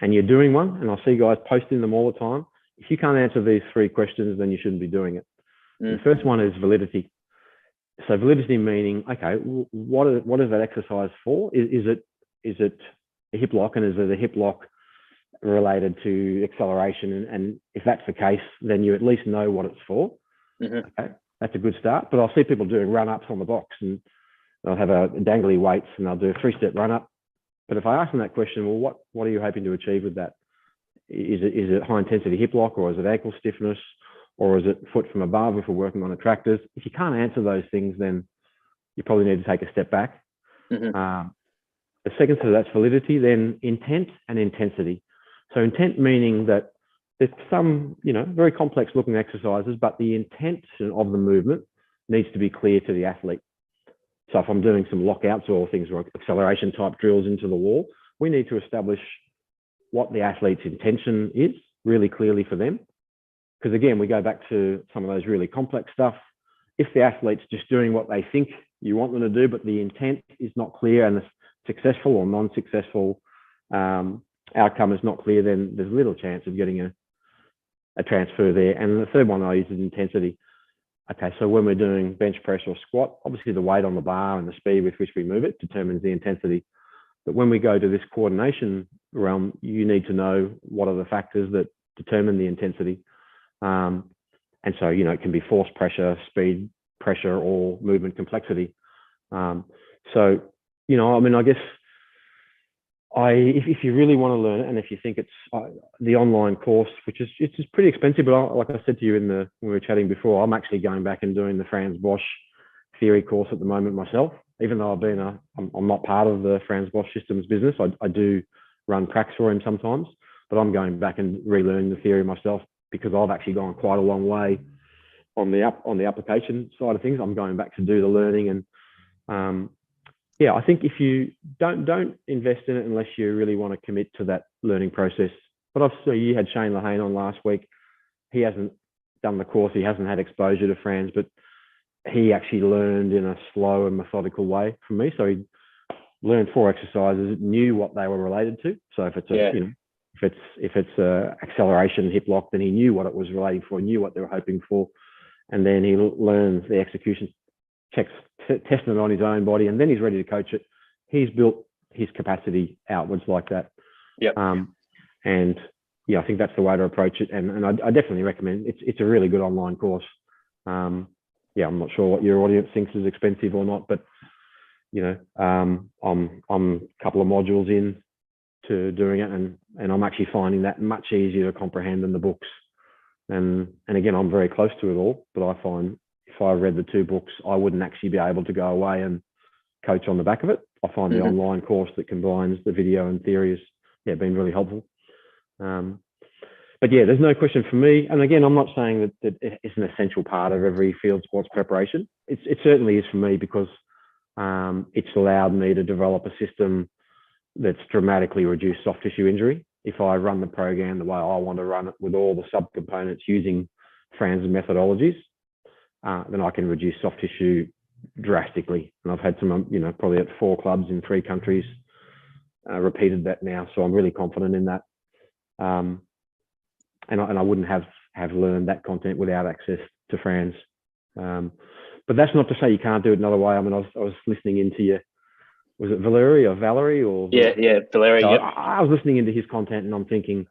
you're doing one, and I see guys posting them all the time, if you can't answer these 3 questions, then you shouldn't be doing it. The first one is validity. So validity meaning, okay, what is that exercise for? Is it a hip lock, and is it a hip lock related to acceleration? And if that's the case, then you at least know what it's for. Okay, that's a good start. But I'll see people doing run-ups on the box, and they'll have a dangly weights, and they'll do a 3-step run-up. But if I ask them that question, well, what are you hoping to achieve with that? Is it high intensity hip lock, or is it ankle stiffness, or is it foot from above if we're working on attractors? If you can't answer those things, then you probably need to take a step back. The second set of that's validity, then intent and intensity. So intent meaning that there's some, very complex looking exercises, but the intention of the movement needs to be clear to the athlete. So if I'm doing some lockouts or things like acceleration type drills into the wall, we need to establish what the athlete's intention is really clearly for them. Because again, we go back to some of those really complex stuff. If the athlete's just doing what they think you want them to do, but the intent is not clear and the successful or non-successful outcome is not clear, then there's little chance of getting a transfer there. And the third one I use is intensity. Okay, so when we're doing bench press or squat, obviously the weight on the bar and the speed with which we move it determines the intensity. But when we go to this coordination realm, you need to know what are the factors that determine the intensity. And so, it can be force pressure, speed pressure, or movement complexity. So, I guess if you really want to learn it, and if you think it's the online course, it's just pretty expensive, but like I said to you when we were chatting before, I'm actually going back and doing the Franz Bosch theory course at the moment myself. Even though I'm not part of the Franz Bosch systems business, I do run pracs for him sometimes, but I'm going back and relearning the theory myself because I've actually gone quite a long way on the application side of things. I'm going back to do the learning, and I think if you don't invest in it unless you really want to commit to that learning process. But obviously you had Shane Lahane on last week. He hasn't done the course. He hasn't had exposure to Franz, but he actually learned in a slow and methodical way from me. So he learned 4 exercises, knew what they were related to. So if it's a acceleration hip lock, then he knew what it was relating for, knew what they were hoping for, and then he learns the execution, testing it on his own body, and then he's ready to coach it. He's built his capacity outwards like that. And I think that's the way to approach it. And I definitely recommend it's a really good online course. I'm not sure what your audience thinks is expensive or not, but I'm a couple of modules in to doing it, and I'm actually finding that much easier to comprehend than the books. And again, I'm very close to it all, but I find if I read the 2 books, I wouldn't actually be able to go away and coach on the back of it. I find the online course that combines the video and theory has been really helpful. But there's no question for me. And again, I'm not saying that it's an essential part of every field sports preparation. It certainly is for me because it's allowed me to develop a system that's dramatically reduced soft tissue injury. If I run the program the way I want to run it with all the subcomponents using Franz methodologies, then I can reduce soft tissue drastically. And I've had some, probably at 4 clubs in 3 countries repeated that now. So I'm really confident in that. And I wouldn't have learned that content without access to Franz. But that's not to say you can't do it another way. I mean, I was listening into you. Was it Valerie? Yeah, Valerie. So yep. I was listening into his content, and I'm thinking,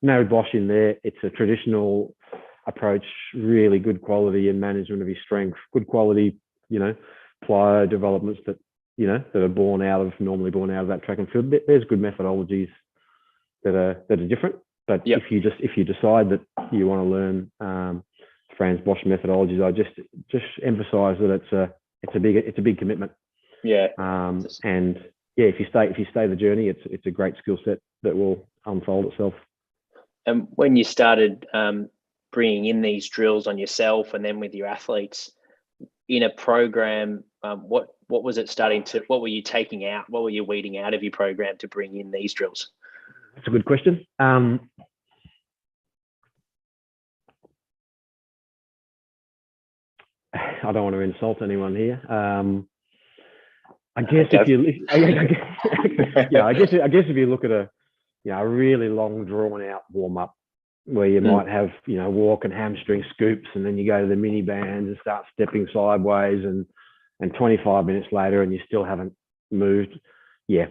no Bosch in there. It's a traditional approach, really good quality and management of his strength, good quality, plyo developments that that are normally born out of that track and field. There's good methodologies that are different. But if you decide that you want to learn Franz Bosch methodologies, I just emphasise that it's a big commitment. And if you stay the journey, it's a great skill set that will unfold itself. And when you started bringing in these drills on yourself and then with your athletes in a program, what was it what were you taking out? What were you weeding out of your program to bring in these drills? That's a good question. I don't want to insult anyone here. I guess if you look at a really long drawn out warm up where you might have walk and hamstring scoops, and then you go to the mini bands and start stepping sideways and and 25 minutes later and you still haven't moved, yeah,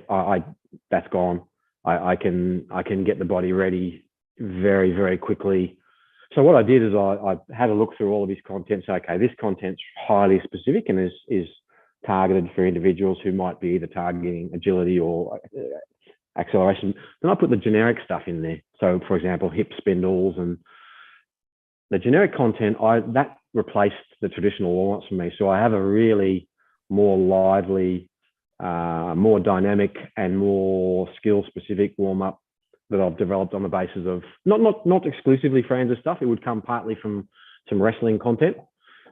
that's gone. I can get the body ready very, very quickly. So what I did is I had a look through all of his content. So, okay, this content's highly specific and is targeted for individuals who might be either targeting agility or acceleration. Then I put the generic stuff in there. So, for example, hip spindles and the generic content, that replaced the traditional warm-ups for me. So I have a really more lively, more dynamic and more skill-specific warm-up that I've developed on the basis of not exclusively Franz's stuff. It would come partly from some wrestling content,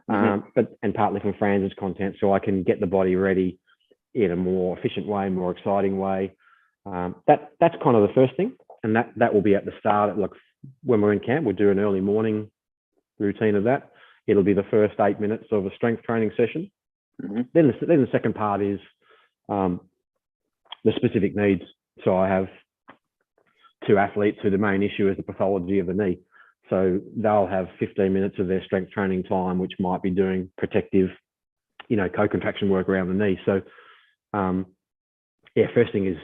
and partly from Franz's content, so I can get the body ready in a more efficient way, more exciting way. That's kind of the first thing, and that will be at the start. Like when we're in camp, we'll do an early morning routine of that. It'll be the first 8 minutes of a strength training session. Then the second part is the specific needs. So I have 2 athletes who the main issue is the pathology of the knee. So they'll have 15 minutes of their strength training time, which might be doing protective, co-contraction work around the knee. So, first thing is,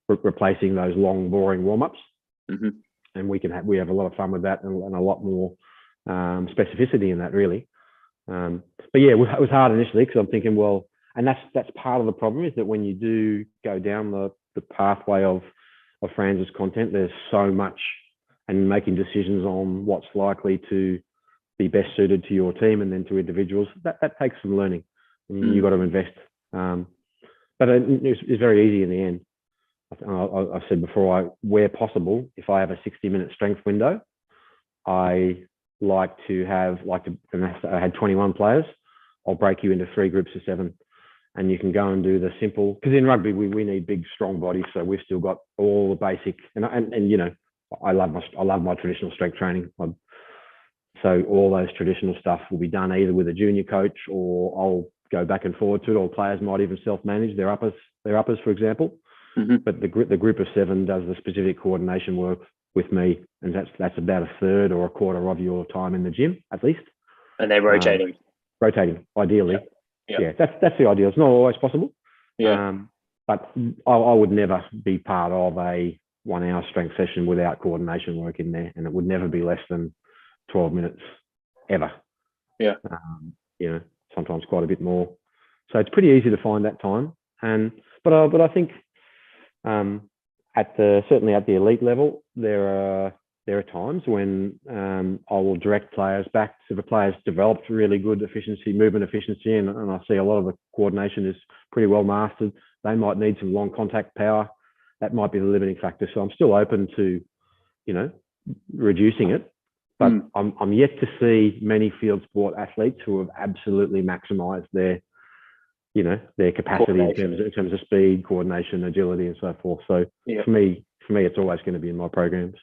replacing those long, boring warm-ups. And we have a lot of fun with that and a lot more specificity in that, really. But yeah, it was hard initially because I'm thinking, well, and that's part of the problem is that when you do go down the pathway of Franz's content, there's so much, and making decisions on what's likely to be best suited to your team and then to individuals, that takes some learning. And you've got to invest. But it's very easy in the end. I've said before, where possible, if I have a 60-minute strength window, I like to have, I had 21 players, I'll break you into 3 groups of 7. And you can go and do the simple, because in rugby we need big, strong bodies. So we've still got all the basic, and I love my traditional strength training. So all those traditional stuff will be done either with a junior coach, or I'll go back and forward to it. Or players might even self-manage their uppers, for example. But the group of 7 does the specific coordination work with me, and that's about a third or a quarter of your time in the gym at least. And they're rotating. Rotating, ideally. Yep. Yeah, that's the ideal. It's not always possible. Yeah. But I would never be part of a 1-hour strength session without coordination work in there, and it would never be less than 12 minutes ever. Yeah. Sometimes quite a bit more. So it's pretty easy to find that time. But I think certainly at the elite level, there are times when I will direct players back to the players developed really good movement efficiency, and I see a lot of the coordination is pretty well mastered. They might need some long contact power. That might be the limiting factor. So I'm still open to, reducing it. But I'm yet to see many field sport athletes who have absolutely maximised their capacity in terms of speed, coordination, agility, and so forth. So for me, it's always going to be in my programs.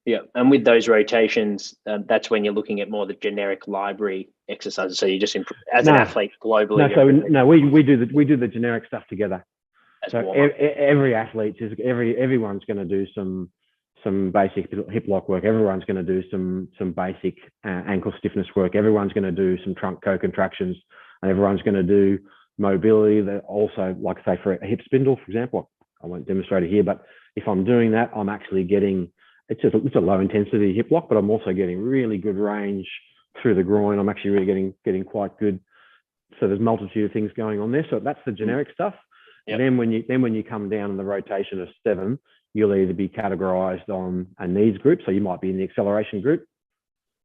Yeah, and with those rotations, that's when you're looking at more the generic library exercises. So you just an athlete globally. We do the generic stuff together. So every athlete everyone's going to do some basic hip lock work. Everyone's going to do some basic ankle stiffness work. Everyone's going to do some trunk co-contractions, and everyone's going to do mobility. That also, like say for a hip spindle, for example, I won't demonstrate it here, but if I'm doing that, I'm actually getting. It's a low intensity hip lock, but I'm also getting really good range through the groin. I'm actually really getting quite good. So there's a multitude of things going on there. So that's the generic stuff. Yep. And then when you come down in the rotation of 7, you'll either be categorized on a needs group. So you might be in the acceleration group,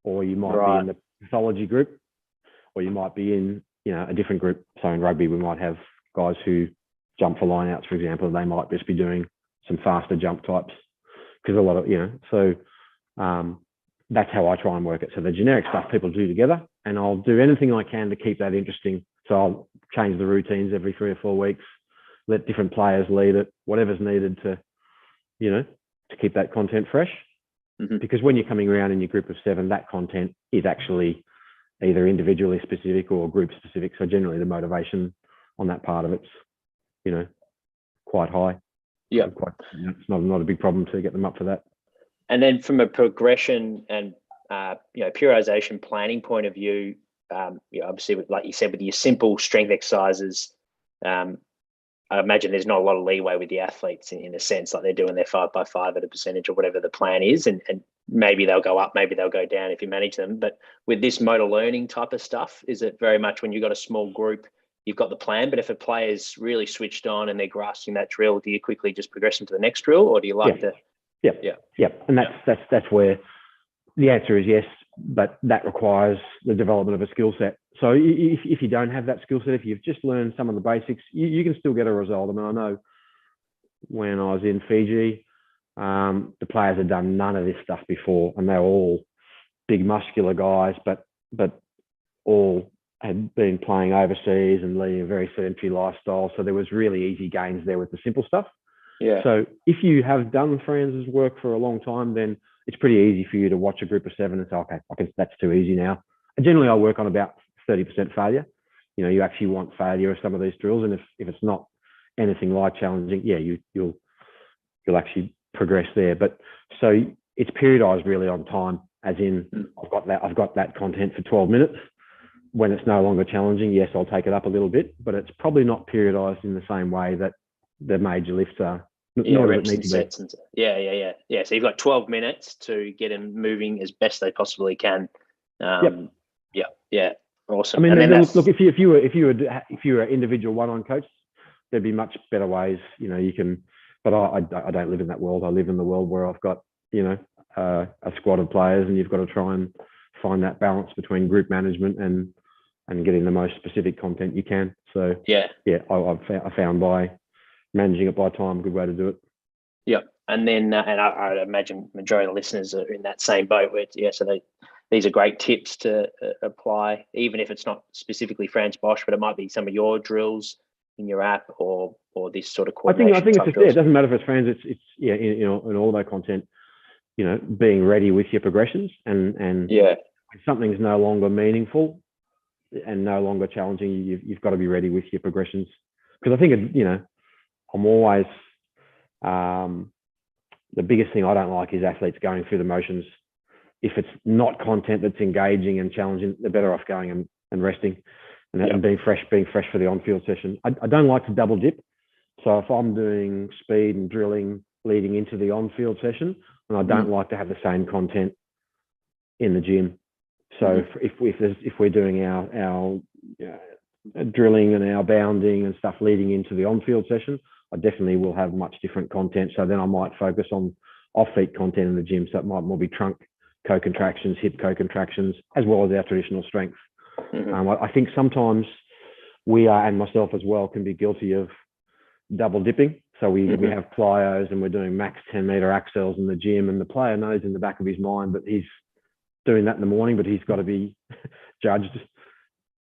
or you might be in the pathology group, or you might be in a different group. So in rugby, we might have guys who jump for lineouts, for example. They might just be doing some faster jump types. Because a lot of, so that's how I try and work it. So the generic stuff people do together, and I'll do anything I can to keep that interesting. So I'll change the routines every 3 or 4 weeks, let different players lead it, whatever's needed to keep that content fresh. Because when you're coming around in your group of 7, that content is actually either individually specific or group specific. So generally the motivation on that part of it's, quite high. Yeah, it's not a big problem to get them up for that. And then from a progression and periodization planning point of view, obviously, like you said, with your simple strength exercises, I imagine there's not a lot of leeway with the athletes in a sense, like they're doing their 5x5 at a percentage or whatever the plan is. And maybe they'll go up, maybe they'll go down if you manage them. But with this motor learning type of stuff, is it very much when you've got a small group, you've got the plan, but if a player's really switched on and they're grasping that drill, do you quickly just progress them to the next drill, or do you like to? Yeah. And that's where the answer is yes, but that requires the development of a skill set. So if you don't have that skill set, if you've just learned some of the basics, you can still get a result. I mean, I know when I was in Fiji, the players had done none of this stuff before, and they were all big muscular guys, but all had been playing overseas and leading a very sedentary lifestyle. So there was really easy gains there with the simple stuff. Yeah. So if you have done Franz's work for a long time, then it's pretty easy for you to watch a group of 7 and say, okay, that's too easy now. And generally, I work on about 30% failure. You actually want failure of some of these drills, and if it's not anything like challenging, you'll actually progress there. But so it's periodized really on time, as in I've got that content for 12 minutes. When it's no longer challenging, yes, I'll take it up a little bit, but it's probably not periodized in the same way that the major lifts are. Reps and sets. Yeah. So you've got 12 minutes to get them moving as best they possibly can. Yeah. Awesome. I mean, look, if you were an individual one-on coach, there'd be much better ways. You can, but I don't live in that world. I live in the world where I've got a squad of players, and you've got to try and find that balance between group management and getting the most specific content you can. So I found by managing it by time a good way to do it. Yeah, and then and I imagine majority of the listeners are in that same boat. Where so these are great tips to apply, even if it's not specifically Franz Bosch, but it might be some of your drills in your app or this sort of coordination. I think it's just, it doesn't matter if it's Franz. It's in all that content. Being ready with your progressions and when something's no longer meaningful and no longer challenging, you've got to be ready with your progressions. Because I think I'm always the biggest thing I don't like is athletes going through the motions. If it's not content that's engaging and challenging, they're better off going and resting and being fresh for the on-field session. I don't like to double dip. So if I'm doing speed and drilling leading into the on-field session, and I don't like to have the same content in the gym. So if we're doing our drilling and our bounding and stuff leading into the on-field session, I definitely will have much different content. So then I might focus on off-feet content in the gym. So it might more be trunk co-contractions, hip co-contractions, as well as our traditional strength. I think sometimes we are, and myself as well, can be guilty of double dipping. So we have plyos and we're doing max 10-meter accels in the gym, and the player knows in the back of his mind that he's doing that in the morning, but he's got to be judged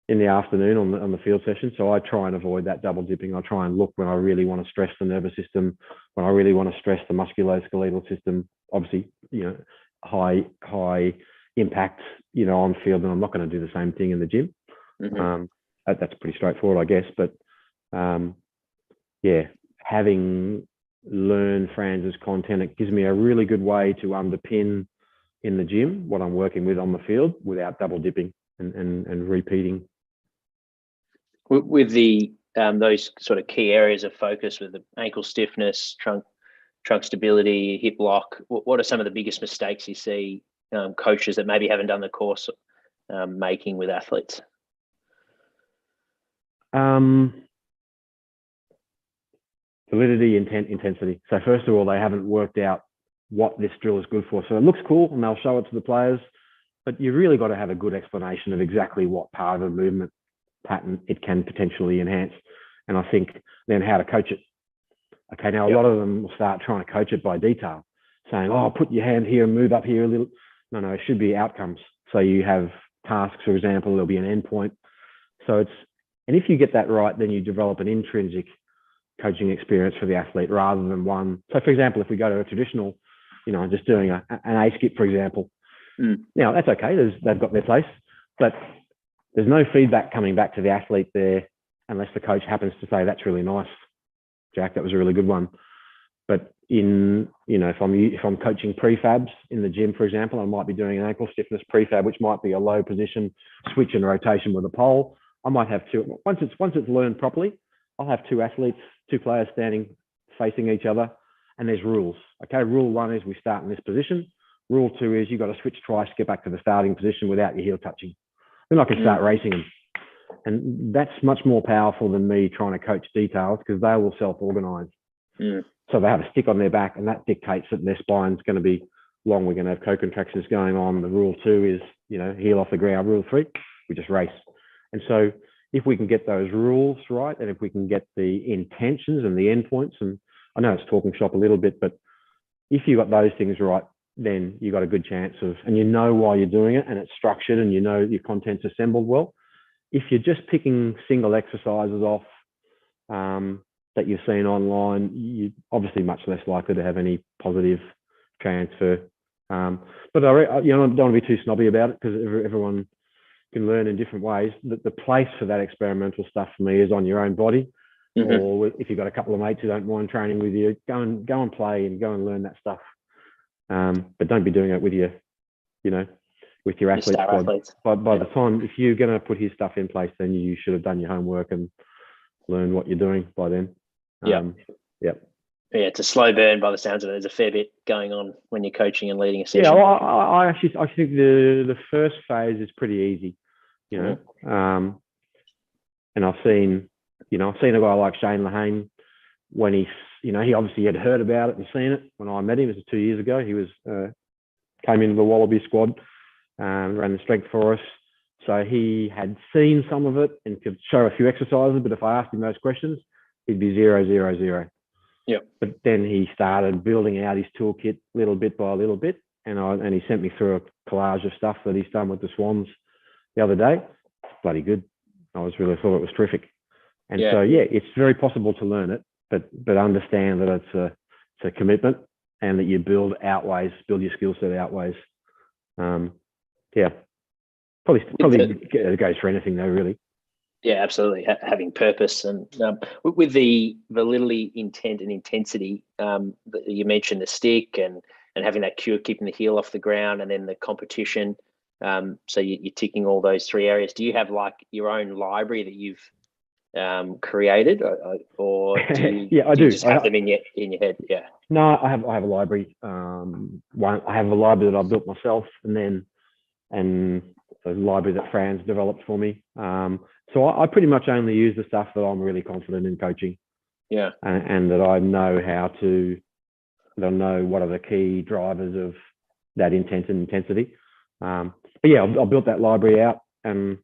in the afternoon on the field session. So I try and avoid that double dipping. I try and look when I really want to stress the nervous system, when I really want to stress the musculoskeletal system. Obviously, high impact, on field, and I'm not going to do the same thing in the gym. That's pretty straightforward, I guess. But having learned Franz's content, it gives me a really good way to underpin in the gym what I'm working with on the field without double dipping and repeating. With the those sort of key areas of focus with the ankle stiffness, trunk stability, hip lock, what are some of the biggest mistakes you see coaches that maybe haven't done the course making with athletes? Validity, intensity. So first of all, they haven't worked out what this drill is good for. So it looks cool and they'll show it to the players, but you've really got to have a good explanation of exactly what part of a movement pattern it can potentially enhance. And I think then how to coach it. Okay, now a lot of them will start trying to coach it by detail, saying, put your hand here and move up here a little. No, it should be outcomes. So you have tasks, for example, there'll be an endpoint. And if you get that right, then you develop an intrinsic coaching experience for the athlete rather than one. So for example, if we go to a traditional, just doing an A skip, for example, now that's okay. They've got their place, but there's no feedback coming back to the athlete there unless the coach happens to say, that's really nice, Jack, that was a really good one. But if I'm coaching prefabs in the gym, for example, I might be doing an ankle stiffness prefab, which might be a low position switch and rotation with a pole. I might have two. Once it's learned properly, I'll have two players standing facing each other, and there's rules. Okay, rule 1 is we start in this position. Rule 2 is you've got to switch twice to get back to the starting position without your heel touching. Then I can start racing them. And that's much more powerful than me trying to coach details, because they will self-organize. So they have a stick on their back, and that dictates that their spine's going to be long. We're going to have co-contractions going on. The rule 2 is, heel off the ground. Rule 3, we just race. And so if we can get those rules right, and if we can get the intentions and the endpoints, and I know it's talking shop a little bit, but if you got those things right, then you got a good chance of, and you know why you're doing it, and it's structured, and your content's assembled well. If you're just picking single exercises off that you've seen online, you're obviously much less likely to have any positive transfer. But I don't want to be too snobby about it, because everyone can learn in different ways. The place for that experimental stuff for me is on your own body, or if you've got a couple of mates who don't mind training with you, go and play and go and learn that stuff. But don't be doing it with with your athletes. By the time, if you're going to put his stuff in place, then you should have done your homework and learned what you're doing by then. Yeah, it's a slow burn by the sounds of it. There's a fair bit going on when you're coaching and leading a session. Yeah, well, I think the first phase is pretty easy, and I've seen a guy like Shane Lahane, when he obviously had heard about it and seen it when I met him. It was 2 years ago. He was came into the Wallaby squad, ran the strength for us. So he had seen some of it and could show a few exercises, but if I asked him those questions, he'd be 0, 0, 0. Yeah. But then he started building out his toolkit little bit by little bit, and he sent me through a collage of stuff that he's done with the Swans the other day. It's bloody good. I thought it was terrific. And so it's very possible to learn it, but understand that it's a commitment, and that you build your skill set outways. Probably it goes for anything though, really. Yeah, absolutely. Having purpose, and with the validity, intent, and intensity, you mentioned the stick and having that cue of keeping the heel off the ground, and then the competition. So you're ticking all those 3 areas. Do you have like your own library that you've created, or do you, I do. Just have them in your head? Yeah. No, I have a library. I have a library that I built myself, and a library that Fran's developed for me. So I pretty much only use the stuff that I'm really confident in coaching. Yeah. And that I know what are the key drivers of that intent and intensity. But yeah, I built that library out, and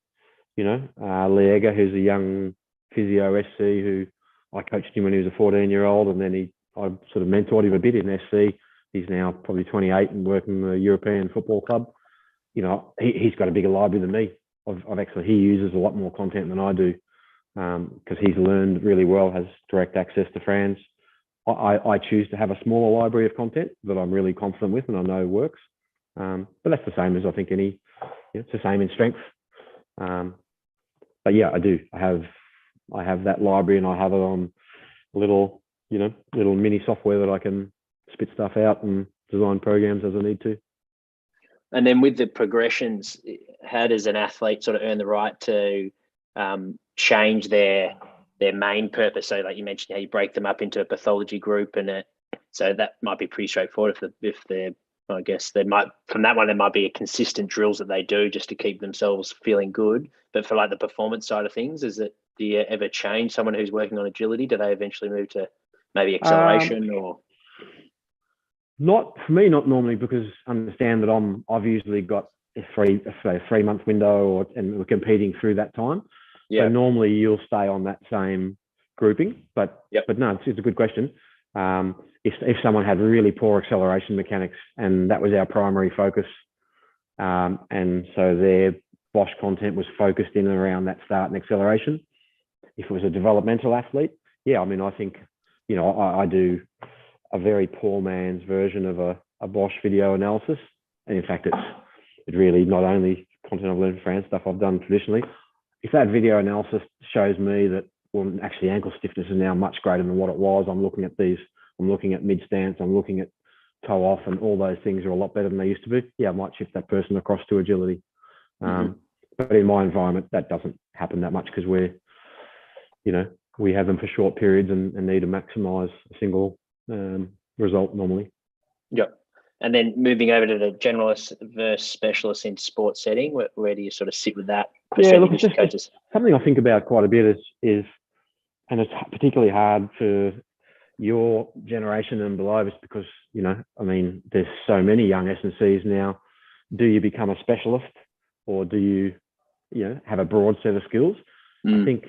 Liega, who's a young physio SC, who I coached him when he was a 14-year-old, and then I sort of mentored him a bit in SC. He's now probably 28 and working in the European Football Club. He's got a bigger library than me. He uses a lot more content than I do, because he's learned really well, has direct access to Fran's. I choose to have a smaller library of content that I'm really confident with and I know works. But that's the same as I think it's the same in strength. But yeah, I do. I have that library, and I have it on little mini software that I can spit stuff out and design programs as I need to. And then with the progressions, how does an athlete sort of earn the right to change their main purpose? So like you mentioned, how you break them up into a pathology group, and so that might be pretty straightforward if they're, I guess there might be a consistent drills that they do just to keep themselves feeling good. But for like the performance side of things, do you ever change someone who's working on agility? Do they eventually move to maybe acceleration or? Not for me, not normally, because I understand that I've usually got a 3-month window, and we're competing through that time. Yeah. So normally you'll stay on that same grouping, but no, it's a good question. If someone had really poor acceleration mechanics, and that was our primary focus, and so their Bosch content was focused in and around that start and acceleration. If it was a developmental athlete, I think, I do a very poor man's version of a Bosch video analysis. And in fact, it really not only content I've learned from Fran, stuff I've done traditionally. If that video analysis shows me that, well, actually ankle stiffness is now much greater than what it was, I'm looking at these I'm looking at mid stance, I'm looking at toe off, and all those things are a lot better than they used to be. Yeah, I might shift that person across to agility. But in my environment, that doesn't happen that much because we have them for short periods and need to maximize a single result normally. Yep. And then moving over to the generalist versus specialist in sports setting, where do you sort of sit with that? Yeah, look, it's just something I think about quite a bit is, and it's particularly hard for your generation and below us because, there's so many young S&Cs now. Do you become a specialist or do you, have a broad set of skills? I think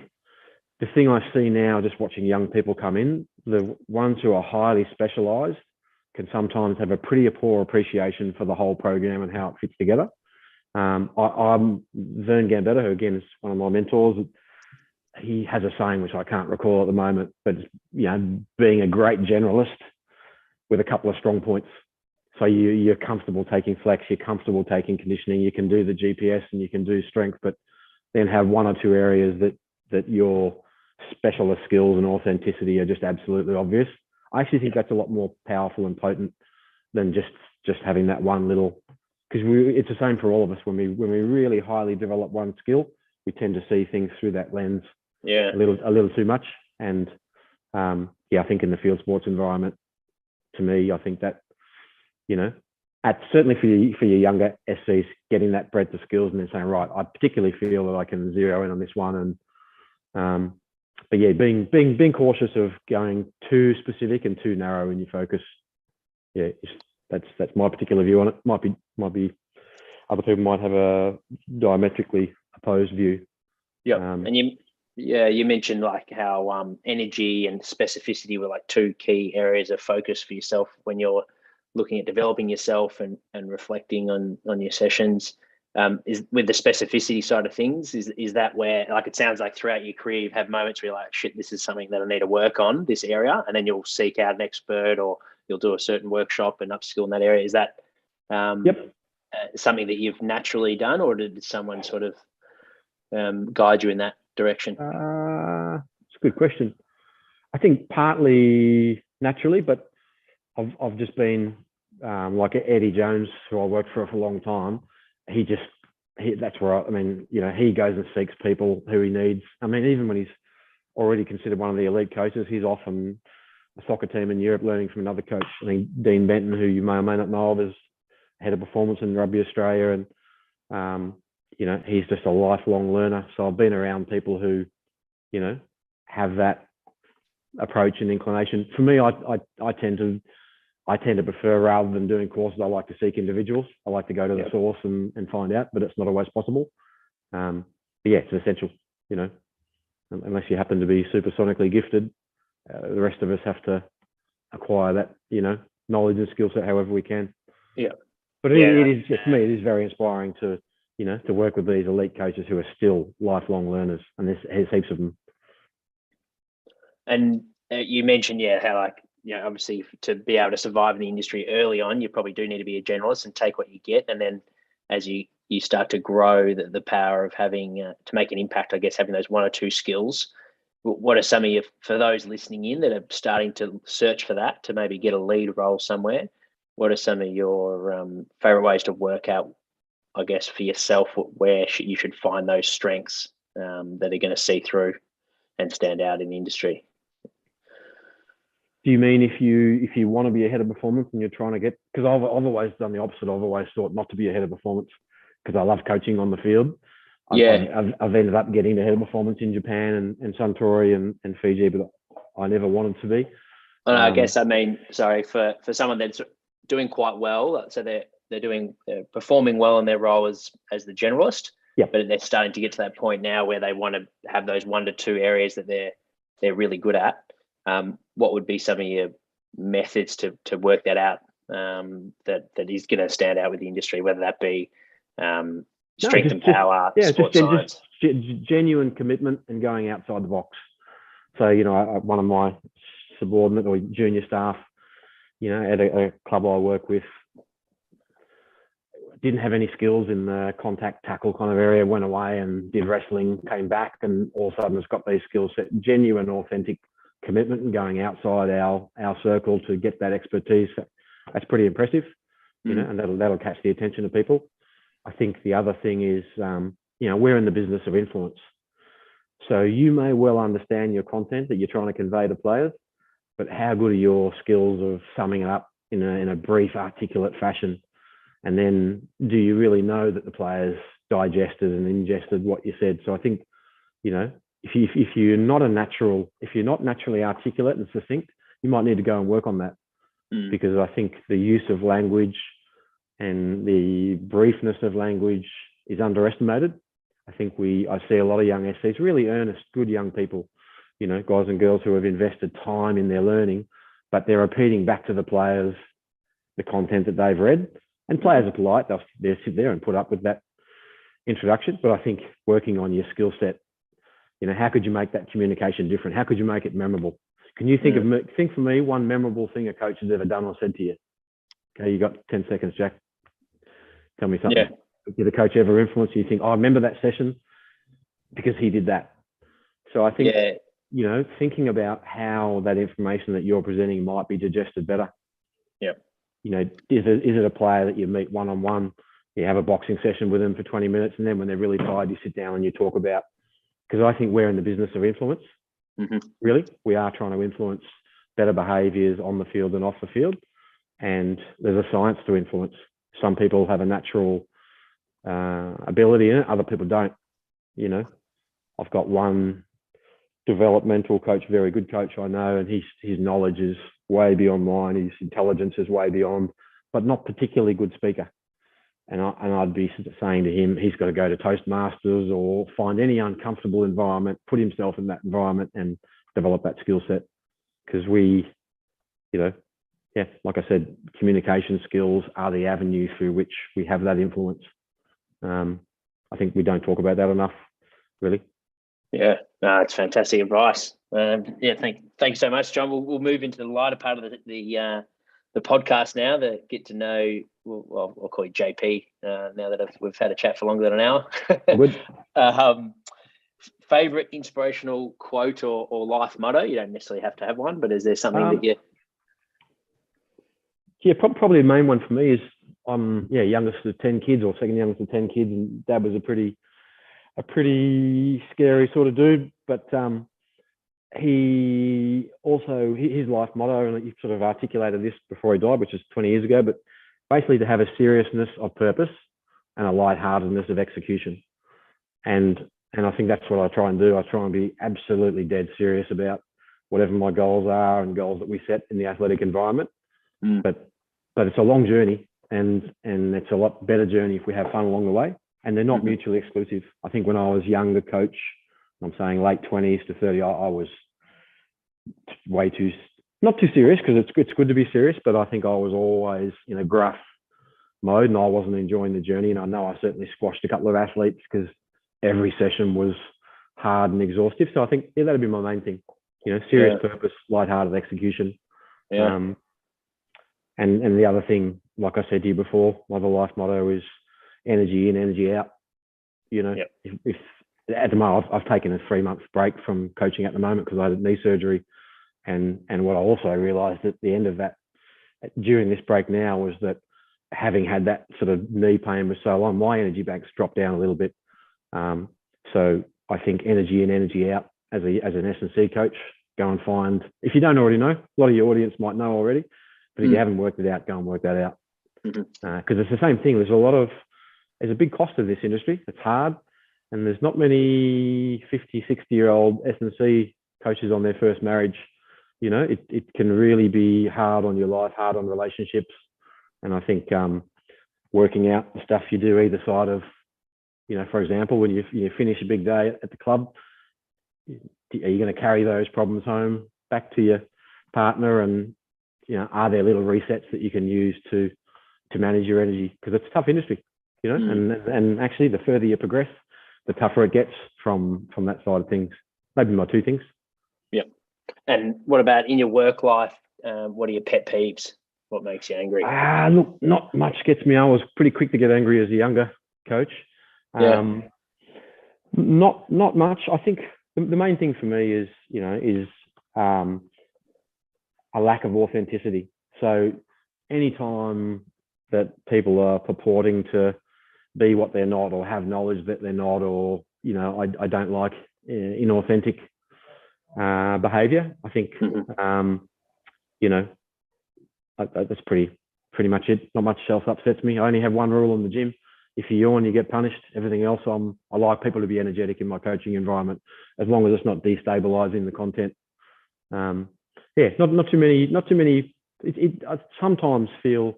the thing I see now, just watching young people come in, the ones who are highly specialised can sometimes have a pretty poor appreciation for the whole program and how it fits together. I'm Vern Gambetta, who again is one of my mentors. He has a saying which I can't recall at the moment, but being a great generalist with a couple of strong points. So you're comfortable taking flex, you're comfortable taking conditioning, you can do the GPS and you can do strength, but then have one or two areas that your specialist skills and authenticity are just absolutely obvious. I actually think that's a lot more powerful and potent than just having that one little, because it's the same for all of us. When we really highly develop one skill, we tend to see things through that lens a little too much. And I think in the field sports environment, to me, I think that, certainly for your younger SCs, getting that breadth of skills and then saying, right, I particularly feel that I can zero in on this one. And but yeah, being cautious of going too specific and too narrow in your focus. Yeah, that's my particular view on it. Might be other people might have a diametrically opposed view. Yeah, and you mentioned like how energy and specificity were like two key areas of focus for yourself when you're looking at developing yourself and reflecting on your sessions. Is with the specificity side of things, is that where, like, it sounds like throughout your career you've had moments where you're like, shit, this is something that I need to work on, this area, and then you'll seek out an expert or you'll do a certain workshop and upskill in that area. Is that something that you've naturally done, or did someone sort of guide you in that direction? It's a good question. I think partly naturally, but I've just been like Eddie Jones, who I worked for a long time. That's where he goes and seeks people who he needs. I mean, even when he's already considered one of the elite coaches, he's often a soccer team in Europe learning from another coach. I think Dean Benton, who you may or may not know of, is head of performance in Rugby Australia, and he's just a lifelong learner. So I've been around people who, have that approach and inclination. For me, I tend to prefer, rather than doing courses, I like to seek individuals. I like to go to the source and find out, but it's not always possible. But yeah, it's essential, unless you happen to be supersonically gifted. The rest of us have to acquire that, knowledge and skill set however we can. Yeah. But it is, for me, it is very inspiring to work with these elite coaches who are still lifelong learners, and there's heaps of them. And you mentioned, how obviously to be able to survive in the industry early on, you probably do need to be a generalist and take what you get. And then as you start to grow, the power of having to make an impact, I guess, having those one or two skills. What are some of your, for those listening in that are starting to search for that, to maybe get a lead role somewhere, what are some of your favorite ways to work out, I guess, for yourself, where you should find those strengths that are going to see through and stand out in the industry? Do you mean if you want to be ahead of performance and you're trying to get, because I've always done the opposite. I've always thought not to be ahead of performance because I love coaching on the field. I've ended up getting ahead of performance in Japan and Suntory and Fiji, but I never wanted to be. I guess, for someone that's doing quite well, so they're performing well in their role as the generalist, but they're starting to get to that point now where they want to have those 1 to 2 areas that they're really good at. What would be some of your methods to work that out, that is going to stand out with the industry, whether that be strength and power, sports science? Just genuine commitment and going outside the box. So, one of my subordinate or junior staff, at a club I work with, didn't have any skills in the contact tackle kind of area, went away and did wrestling, came back, and all of a sudden has got these skill set, genuine, authentic commitment and going outside our circle to get that expertise, that's pretty impressive, you know, and that'll catch the attention of people. I think the other thing is, you know, we're in the business of influence. So you may well understand your content that you're trying to convey to players, but how good are your skills of summing it up in a brief, articulate fashion? And then do you really know that the players digested and ingested what you said? So I think, you know, if you're not naturally articulate and succinct, you might need to go and work on that, because I think the use of language and the briefness of language is underestimated. I think I see a lot of young SCs, really earnest, good young people, you know, guys and girls who have invested time in their learning, but they're repeating back to the players the content that they've read. And players are polite; they'll sit there and put up with that introduction. But I think working on your skill set, you know, how could you make that communication different? How could you make it memorable? Can you think for me one memorable thing a coach has ever done or said to you? Okay, you got 10 seconds, Jack. Tell me something. Yeah. Did a coach ever influence you? You think, oh, I remember that session because he did that. So I think, you know, thinking about how that information that you're presenting might be digested better. Yeah. You know, is it a player that you meet one-on-one, you have a boxing session with them for 20 minutes, and then when they're really tired, you sit down and you talk about, because I think we're in the business of influence. Really, we are trying to influence better behaviours on the field and off the field. And there's a science to influence. Some people have a natural ability in it, other people don't. You know, I've got one developmental coach, very good coach I know, and his knowledge is way beyond mine. His intelligence is way beyond, but not particularly good speaker. And I'd be saying to him, he's got to go to Toastmasters or find any uncomfortable environment, put himself in that environment and develop that skill set. Because we, you know, like I said, communication skills are the avenue through which we have that influence. I think we don't talk about that enough, really. Yeah, no, it's fantastic advice. Thank you so much, John. We'll move into the lighter part of the podcast now. That get to know. Well, I'll call you JP now that we've had a chat for longer than an hour. Good. Favorite inspirational quote or life motto? You don't necessarily have to have one, but is there something that you? Yeah, probably the main one for me is youngest of 10 kids, or second youngest of 10 kids, and Dad was a pretty scary sort of dude, but he also, his life motto, and he sort of articulated this before he died, which is 20 years ago, but basically to have a seriousness of purpose and a lightheartedness of execution. And I think that's what I try and do. I try and be absolutely dead serious about whatever my goals are and goals that we set in the athletic environment. But it's a long journey, and it's a lot better journey if we have fun along the way. And they're not mutually exclusive. I think when I was younger coach, I'm saying late 20s to 30, I was way too, not too serious, because it's good to be serious, but I think I was always in a gruff mode and I wasn't enjoying the journey. And I know I certainly squashed a couple of athletes because every session was hard and exhaustive. So I think that'd be my main thing, you know, serious purpose, lighthearted execution. And the other thing, like I said to you before, my other life motto is energy in, energy out. You know, if at the moment I've taken a 3-month break from coaching at the moment because I had knee surgery, and what I also realised at the end of that, during this break now, was that having had that sort of knee pain for so long, my energy banks dropped down a little bit. So I think energy in, energy out as an S&C coach. Go and find, if you don't already know, a lot of your audience might know already, but if you haven't worked it out, go and work that out. Because it's the same thing. There's a big cost of this industry. It's hard, and there's not many 50, 60-year-old S&C coaches on their first marriage. You know, it can really be hard on your life, hard on relationships. And I think working out the stuff you do either side of, you know, for example, when you finish a big day at the club, are you going to carry those problems home back to your partner? And, you know, are there little resets that you can use to manage your energy? Because it's a tough industry, you know, and actually the further you progress, the tougher it gets from that side of things. Maybe my 2 things. Yeah. And what about in your work life? What are your pet peeves? What makes you angry? Look, not much gets me. I was pretty quick to get angry as a younger coach. Not much. I think the main thing for me is a lack of authenticity. So anytime that people are purporting to be what they're not, or have knowledge that they're not, or, you know, I don't like inauthentic behavior. I think, you know, that's pretty much it. Not much else upsets me. I only have one rule in the gym. If you yawn, you get punished. Everything else, I like people to be energetic in my coaching environment, as long as it's not destabilizing the content. Yeah, not too many. I sometimes feel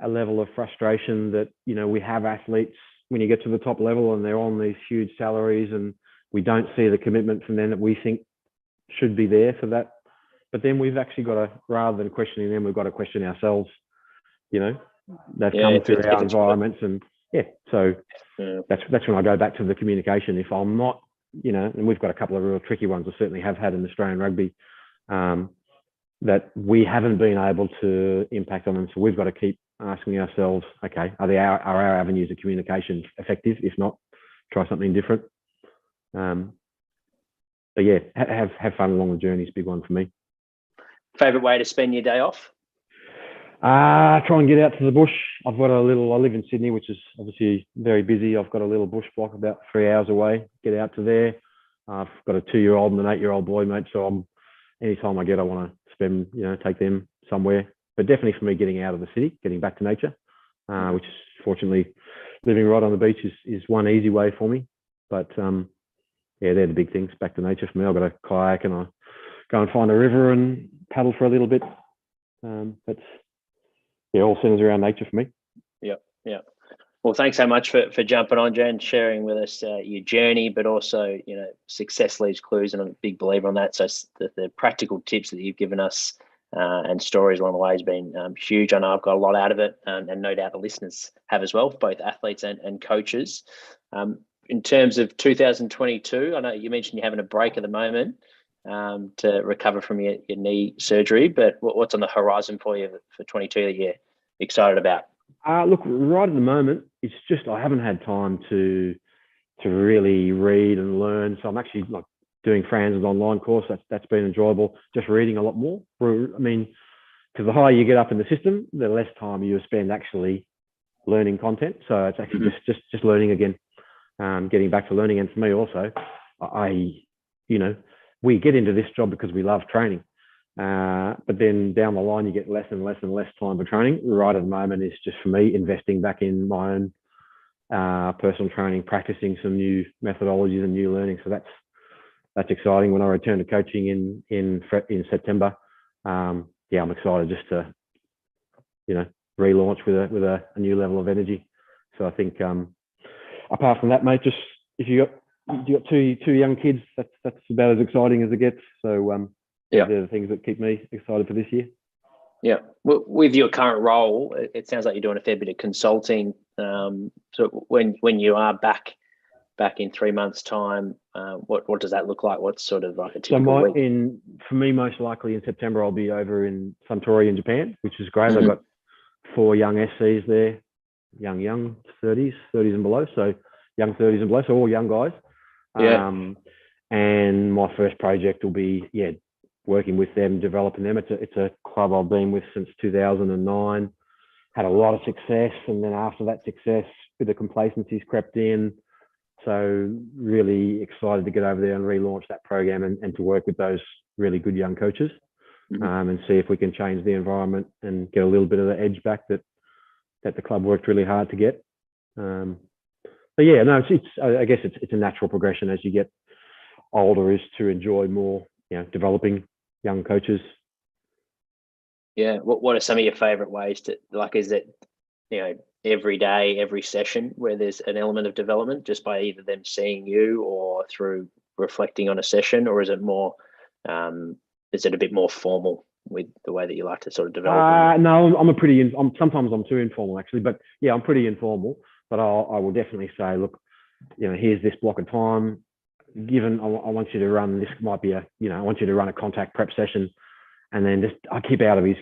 a level of frustration that, you know, we have athletes when you get to the top level and they're on these huge salaries, and we don't see the commitment from them that we think should be there for that. But then we've actually got to, rather than questioning them, we've got to question ourselves. You know, they've come through our environments, and so that's when I go back to the communication. If I'm not, you know, and we've got a couple of real tricky ones, I certainly have had in Australian rugby, that we haven't been able to impact on them. So we've got to keep asking ourselves, okay, are our avenues of communication effective? If not, try something different. But yeah, have fun along the journey is a big one for me. Favorite way to spend your day off? Try and get out to the bush. I live in Sydney, which is obviously very busy. I've got a little bush block about 3 hours away. Get out to there. I've got a 2-year-old and an 8-year-old boy, mate. So anytime I want to spend, you know, take them somewhere. But definitely for me, getting out of the city, getting back to nature, which is fortunately living right on the beach is one easy way for me. But yeah, they're the big things. Back to nature for me. I've got a kayak and I go and find a river and paddle for a little bit. That's all centers around nature for me. Yeah. Well, thanks so much for jumping on, Jen, sharing with us your journey, but also, you know, success leaves clues, and I'm a big believer on that. So the practical tips that you've given us and stories along the way has been huge. I know I've got a lot out of it, and no doubt the listeners have as well, both athletes and coaches. In terms of 2022, I know you mentioned you're having a break at the moment to recover from your knee surgery, but what's on the horizon for you for 22 that you're excited about? Look, right at the moment, it's just I haven't had time to really read and learn. So I'm actually like doing Franz's online course. That's been enjoyable. Just reading a lot more. I mean, because the higher you get up in the system, the less time you spend actually learning content. So it's actually just learning again, getting back to learning. And for me also, we get into this job because we love training. But then down the line, you get less and less and less time for training. Right at the moment is just for me investing back in my own personal training, practicing some new methodologies and new learning. So that's exciting. When I return to coaching in September, I'm excited just to, you know, relaunch with a new level of energy. So I think apart from that, mate, just if you got two young kids, that's about as exciting as it gets. So they're the things that keep me excited for this year. Yeah. Well, with your current role, it sounds like you're doing a fair bit of consulting. So when you are back in 3 months' time, what does that look like? What's sort of like a typical week? For me, most likely in September, I'll be over in Suntory in Japan, which is great. I've got 4 young SCs there, young 30s and below. So young 30s and below, so all young guys. And my first project will be, working with them, developing them. It's a club I've been with since 2009. Had a lot of success, and then after that success, a bit of complacency's crept in. So really excited to get over there and relaunch that program and to work with those really good young coaches, and see if we can change the environment and get a little bit of the edge back that the club worked really hard to get. But yeah, no, I guess it's a natural progression as you get older, is to enjoy more, you know, developing young coaches. Yeah. What are some of your favorite ways to, like, is it, you know, every day, every session where there's an element of development just by either them seeing you or through reflecting on a session, or is it more, is it a bit more formal with the way that you like to sort of develop? No, sometimes I'm too informal actually, but yeah, I'm pretty informal, but I will definitely say, look, you know, here's this block of time. Given I want you to run, this might be I want you to run a contact prep session, and then I get out of his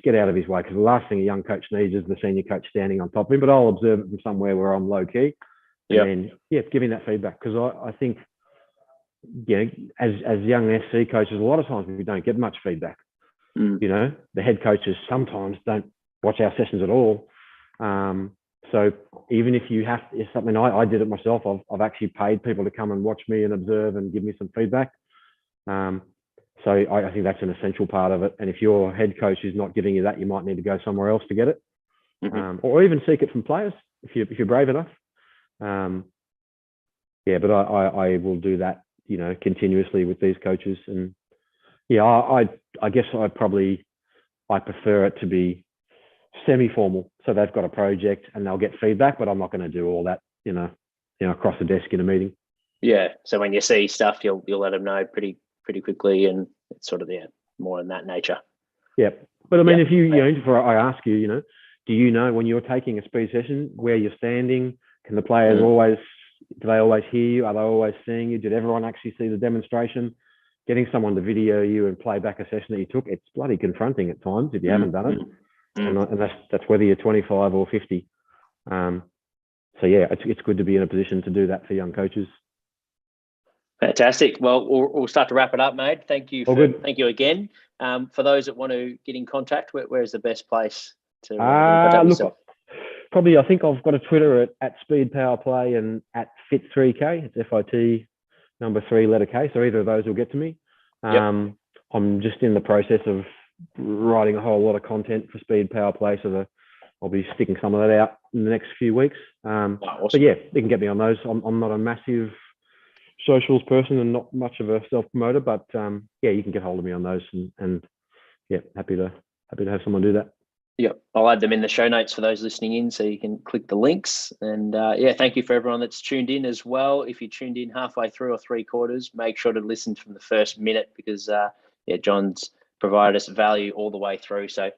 way, because the last thing a young coach needs is the senior coach standing on top of him. But I'll observe it from somewhere where I'm low key, and then giving that feedback, because I think, as young SC coaches, a lot of times we don't get much feedback. The head coaches sometimes don't watch our sessions at all. So even if it's something I did it myself, I've actually paid people to come and watch me and observe and give me some feedback. So I think that's an essential part of it. And if your head coach is not giving you that, you might need to go somewhere else to get it, or even seek it from players if you're brave enough. But I will do that, continuously with these coaches. And I guess I prefer it to be semi-formal, so they've got a project and they'll get feedback, but I'm not going to do all that, across the desk in a meeting. Yeah. So when you see stuff, you'll let them know pretty quickly, and it's sort of more in that nature. Yeah. But I mean, if I ask you, do you know when you're taking a speed session where you're standing? Can the players do they always hear you? Are they always seeing you? Did everyone actually see the demonstration? Getting someone to video you and play back a session that you took, it's bloody confronting at times if you haven't done it. And that's whether you're 25 or 50. So it's good to be in a position to do that for young coaches. Fantastic. Well, we'll start to wrap it up, mate. Thank you. Thank you again. For those that want to get in contact, where's the best place to contact yourself? Probably, I think I've got a Twitter at SpeedPowerPlay and at Fit3K. It's FIT number 3 letter K. So either of those will get to me. I'm just in the process of writing a whole lot of content for SpeedPowerPlay, so I'll be sticking some of that out in the next few weeks. Awesome. But you can get me on those. I'm not a massive socials person and not much of a self-promoter, but you can get hold of me on those, and happy to have someone do that. Yep, I'll add them in the show notes for those listening in, so you can click the links. And thank you for everyone that's tuned in as well. If you tuned in halfway through or 3/4, make sure to listen from the first minute, because John's provided us value all the way through. So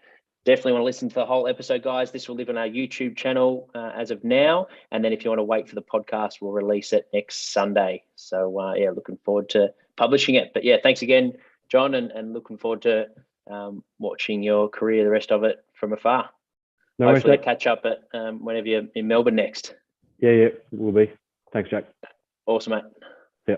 definitely want to listen to the whole episode, guys. This will live on our YouTube channel as of now. And then if you want to wait for the podcast, we'll release it next Sunday. So looking forward to publishing it. But thanks again, John, and looking forward to watching your career, the rest of it, from afar. Hopefully catch up at whenever you're in Melbourne next. Yeah, we'll be. Thanks, Jack. Awesome, mate. Yeah.